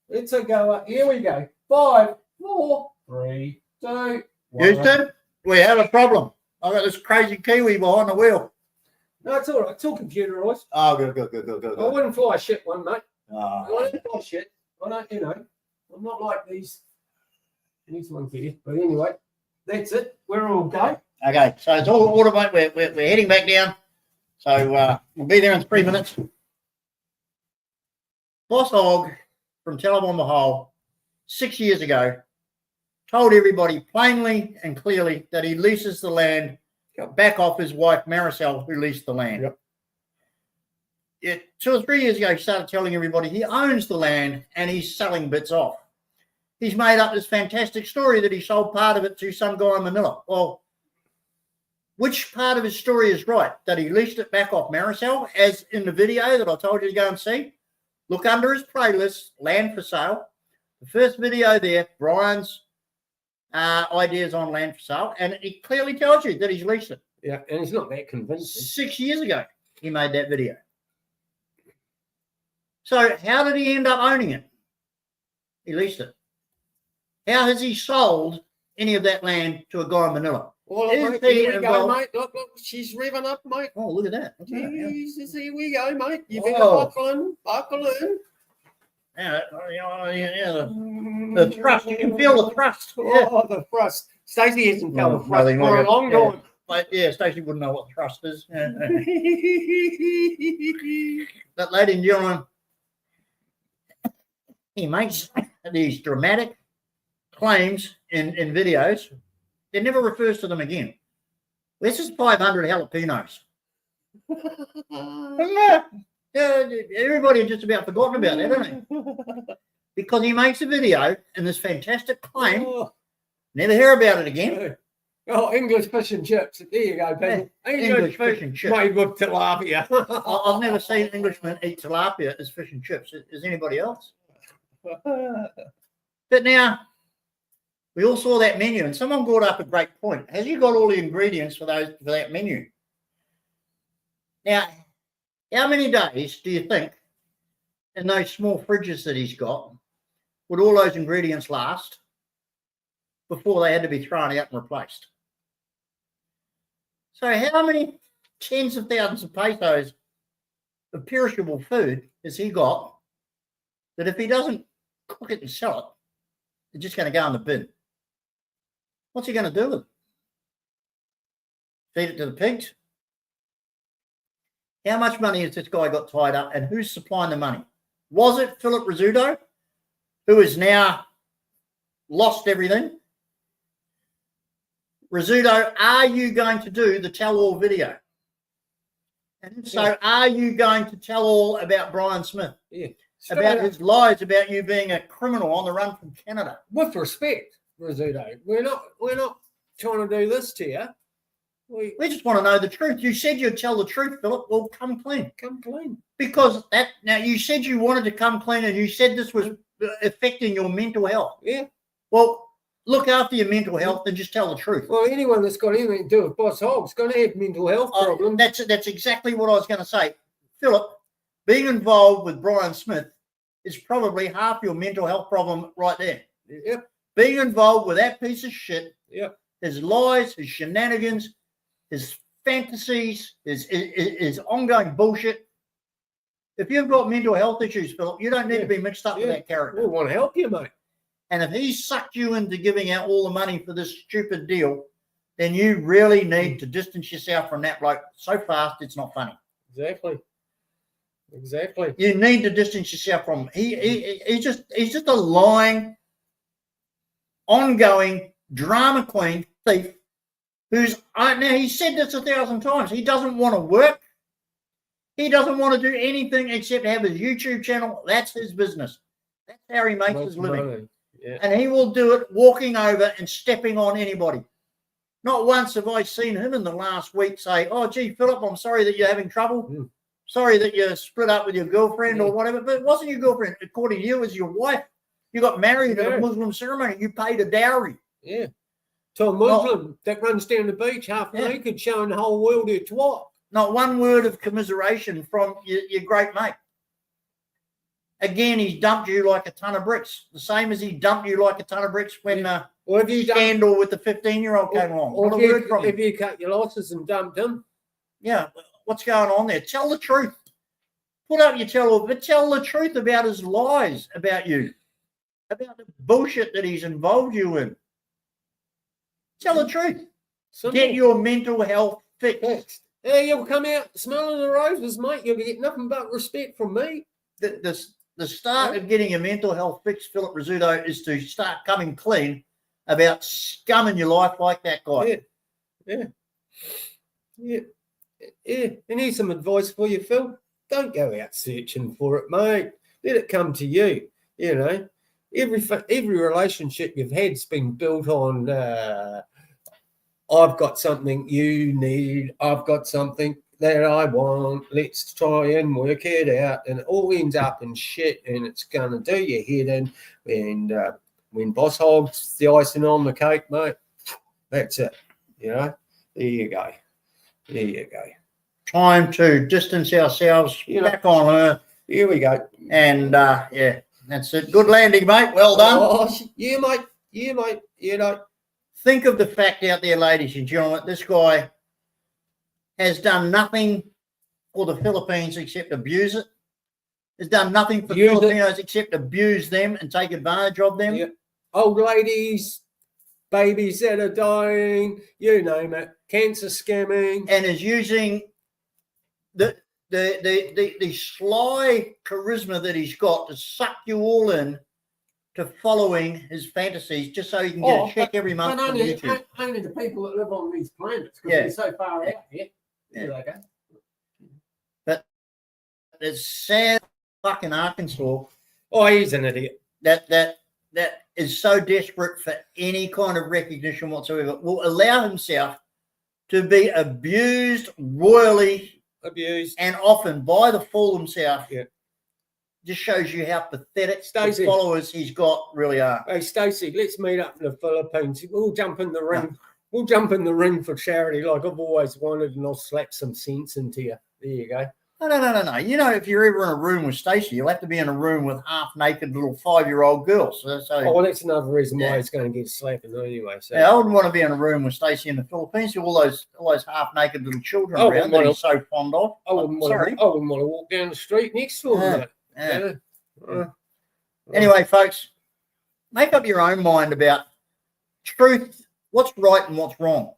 It's a goer. Here we go. 5, 4, 3, 2, 1. Houston, we have a problem. I've got this crazy Kiwi behind the wheel. No, it's all right. It's all computerized. Oh, good. I wouldn't fly shit one, mate. I Oh, wouldn't fly shit. I don't, I'm not like these ones here. But anyway, that's it. We're all go. Okay, so it's all order, mate. We're heading back down. So we'll be there in 3 minutes. Boss Hog from Tallawamba Hole 6 years ago told everybody plainly and clearly that he leases the land back off his wife Marisol, who leased the land. Yep. Yet 2 or 3 years ago, he started telling everybody he owns the land and he's selling bits off. He's made up this fantastic story that he sold part of it to some guy in Manila. Well, which part of his story is right? That he leased it back off Marisol, as in the video that I told you to go and see? Look under his playlist, Land for Sale. The first video there, Brian's ideas on land for sale, and it clearly tells you that he's leased it. Yeah, and it's not that convincing. 6 years ago, he made that video. So how did he end up owning it? He leased it. How has he sold any of that land to a guy in Manila? Well, Is mate, he here we go, involved? mate. Look, she's revving up, mate. Oh, look at that. What's that? Yeah. Jesus, here we go, mate. You Oh. better buckle in. Yeah, the thrust. You can feel the thrust. Yeah. Oh, the thrust. Stacey hasn't felt Oh, the thrust nothing for like a long it. time. But yeah, Stacey wouldn't know what thrust is. Yeah. But ladies and gentlemen, he makes these dramatic claims in videos. He never refers to them again. This is 500 jalapenos. Yeah, everybody has just about forgotten about that, haven't they? Because he makes a video and this fantastic claim, Oh, never hear about it again. oh, English fish and chips. There you go, people. English fish and chips. Made with tilapia. I've never seen Englishmen eat tilapia as fish and chips. Is anybody else? But now, we all saw that menu, and someone brought up a great point. Has you got all the ingredients for that menu? Now, how many days do you think in those small fridges that he's got would all those ingredients last before they had to be thrown out and replaced? So how many tens of thousands of pesos of perishable food has he got that if he doesn't cook it and sell it, it's just going to go in the bin? What's he going to do with it? Feed it to the pigs? How much money has this guy got tied up, and who's supplying the money? Was it Philip Rizzuto, who has now lost everything? Rizzuto, are you going to do the tell-all video? And if so, are you going to tell all about Brian Smith? Yeah. About his lies about you being a criminal on the run from Canada? With respect, Rizzuto, we're not trying to do this to you. We just want to know the truth. You said you'd tell the truth, Philip. Well, come clean. Come clean. Because now you said you wanted to come clean, and you said this was affecting your mental health. Yeah. Well, look after your mental health and just tell the truth. Well, anyone that's got anything to do with Boss Hog's going to have mental health problems. That's exactly what I was going to say. Philip, being involved with Brian Smith is probably half your mental health problem right there. Yep. Being involved with that piece of shit, Yep. his lies, his shenanigans, his fantasies, his ongoing bullshit. If you've got mental health issues, Philip, you don't need to be mixed up with that character. We want to help you, mate. And if he sucked you into giving out all the money for this stupid deal, then you really need to distance yourself from that bloke so fast it's not funny. Exactly. You need to distance yourself from him. He's just a lying, ongoing drama queen thief who's now he said this 1,000 times. He doesn't want to work. He doesn't want to do anything except have his YouTube channel. That's his business. That's how he makes his living. Yeah. And he will do it walking over and stepping on anybody. Not once have I seen him in the last week say, "Oh, gee, Philip, I'm sorry that you're having trouble. Sorry that you split up with your girlfriend or whatever." But it wasn't your girlfriend. According to you, it was your wife. You got married at a Muslim ceremony. You paid a dowry. Yeah. To a Muslim that runs down the beach half naked showing the whole world her twat. Not one word of commiseration from your great mate. Again, he's dumped you like a ton of bricks. The same as he dumped you like a ton of bricks when the scandal with the 15-year-old came along. Not a word from him. If you cut your losses and dumped him. Yeah, what's going on there? Tell the truth. Put up your tell-all, but tell the truth about his lies about you. about the bullshit that he's involved you in. Tell the truth. Simple. Get your mental health fixed. Yeah, you'll come out smelling the roses, mate. You'll get nothing but respect from me. The start of getting your mental health fixed, Philip Rizzuto, is to start coming clean about scumming your life like that guy. Yeah. And here's some advice for you, Phil. Don't go out searching for it, mate. Let it come to you. You know, every relationship you've had's been built on. I've got something you need. I've got something that I want. Let's try and work it out. And it all ends up in shit, and it's going to do your head in. And when Boss Hog's the icing on the cake, mate, that's it. You know, there you go. There you go. Time to distance ourselves back on Earth. Here we go. And yeah, that's it. Good landing, mate. Well done. Oh, yeah, mate. Yeah, mate. You know. Think of the fact out there, ladies and gentlemen, this guy has done nothing for the Philippines except abuse it. Has done nothing for Filipinos except abuse them and take advantage of them. Yeah. Old ladies, babies that are dying, you name it, cancer scamming. And is using the sly charisma that he's got to suck you all in to following his fantasies, just so he can get a check every month from YouTube. Only the people that live on these planets, because they're so far out here. Yeah. But it's sad, fucking Arkansas. Oh, he's an idiot. That is so desperate for any kind of recognition whatsoever, will allow himself to be abused, royally abused, and often by the fool himself. Yeah. Just shows you how pathetic Stacey, the followers he's got really are. Hey, Stacey, let's meet up in the Philippines. We'll jump in the ring. No. We'll jump in the ring for charity like I've always wanted, and I'll slap some sense into you. There you go. No. You know, if you're ever in a room with Stacey, you'll have to be in a room with half-naked little 5-year-old girls. Well, that's another reason why he's going to get slapping anyway. So. Yeah, I wouldn't want to be in a room with Stacey in the Philippines. All those half-naked little children around that he's so fond of. I wouldn't want to walk down the street next to him. Anyway, folks, make up your own mind about truth, what's right and what's wrong.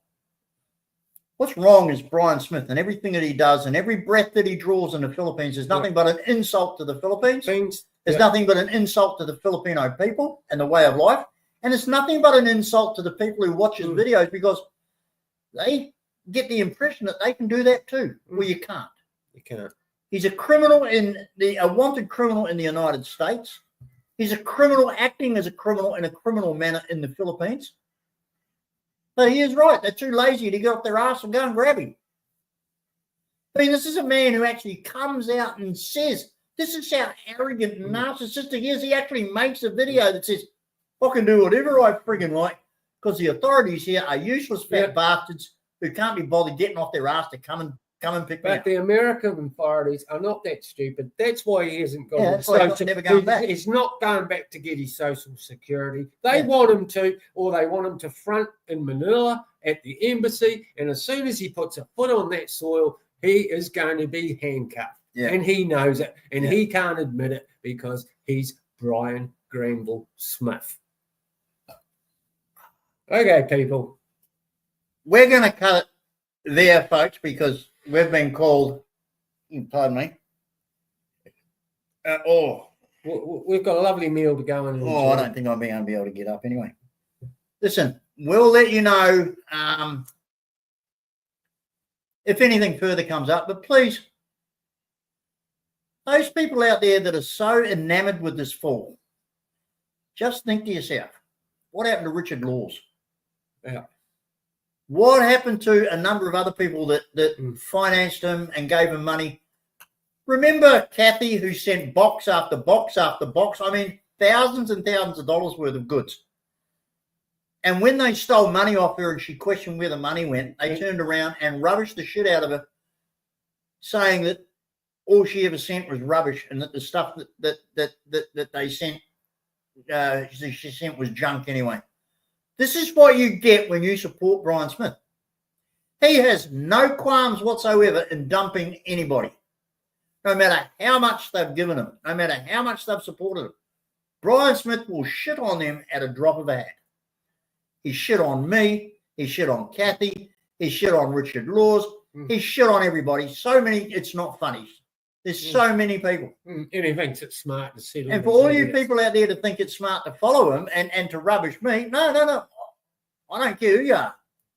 What's wrong is Brian Smith and everything that he does and every breath that he draws in the Philippines is nothing but an insult to the Philippines. It's nothing but an insult to the Filipino people and the way of life. And it's nothing but an insult to the people who watch his videos, because they get the impression that they can do that too. Well, you can't. You can't. He's a criminal a wanted criminal in the United States. He's a criminal acting as a criminal in a criminal manner in the Philippines. But he is right. They're too lazy to get off their ass and go and grab him. I mean, this is a man who actually comes out and says, this is how arrogant and narcissistic he is. He actually makes a video that says, I can do whatever I friggin' like, because the authorities here are useless fat bastards who can't be bothered getting off their ass to come and pick me up. But the American authorities are not that stupid. That's why he hasn't gone. That's why he's never going back. He's not going back to get his social security. They want him to, or they want him to front in Manila at the embassy. And as soon as he puts a foot on that soil, he is going to be handcuffed. Yeah. And he knows it. And he can't admit it because he's Brian Granville Smith. Okay, people. We're going to cut it there, folks, because we've been called, pardon me. We've got a lovely meal to go and enjoy. I don't think I'm going to be able to get up anyway. Listen, we'll let you know if anything further comes up, but please, those people out there that are so enamored with this fool, just think to yourself, what happened to Richard Laws? Yeah. What happened to a number of other people that financed him and gave him money? Remember Kathy, who sent box after box after box? I mean, thousands and thousands of dollars worth of goods. And when they stole money off her and she questioned where the money went, they turned around and rubbished the shit out of her, saying that all she ever sent was rubbish and that the stuff that they sent, she sent was junk anyway. This is what you get when you support Brian Smith. He has no qualms whatsoever in dumping anybody, no matter how much they've given him, no matter how much they've supported him. Brian Smith will shit on them at a drop of a hat. He shit on me. He shit on Kathy. He shit on Richard Laws. He shit on everybody. So many, it's not funny. There's so many people. And he thinks it's smart to settle. And for all you people out there to think it's smart to follow him and to rubbish me, no. I don't care who you are.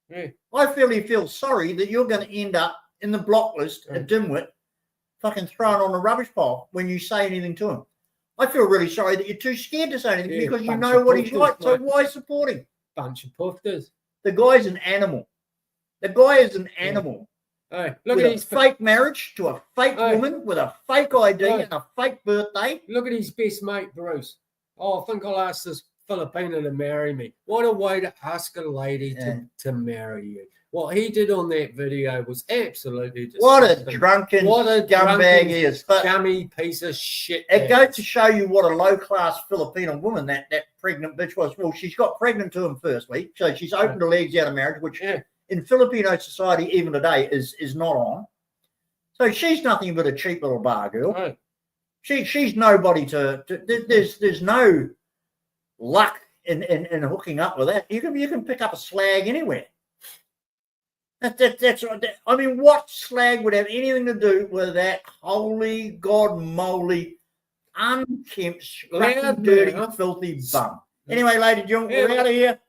Yeah. I feel sorry that you're going to end up in the block list, a dimwit, fucking thrown on the rubbish pile when you say anything to him. I feel really sorry that you're too scared to say anything because you know what he's like. So why support him? Bunch of pufters. The guy's an animal. The guy is an animal. Hey, look with at a his fake marriage to a fake woman with a fake ID and a fake birthday. Look at his best mate, Bruce. Oh, I think I'll ask this Filipino to marry me. What a way to ask a lady to marry you. What he did on that video was absolutely disgusting. What a drunken scumbag he is. But scummy piece of shit. It goes to show you what a low-class Filipino woman that pregnant bitch was. Well, she's got pregnant to him first week, so she's opened her legs out of marriage, which in Filipino society, even today, is not on. So she's nothing but a cheap little bar girl. Right. She's nobody there's no luck in hooking up with that. You can pick up a slag anywhere. That's I mean, what slag would have anything to do with that holy god moly, unkempt, dirty, filthy bum? Anyway, ladies and gentlemen, we're out of here.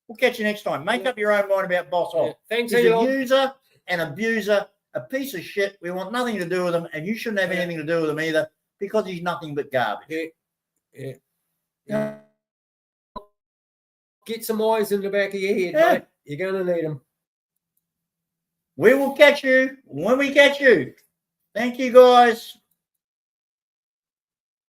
We'll catch you next time. Make up your own mind about Boss Hog. Thanks, He's a user, an abuser, a piece of shit. We want nothing to do with him, and you shouldn't have anything to do with him either because he's nothing but garbage. Get some eyes in the back of your head, mate. You're going to need them. We will catch you when we catch you. Thank you, guys.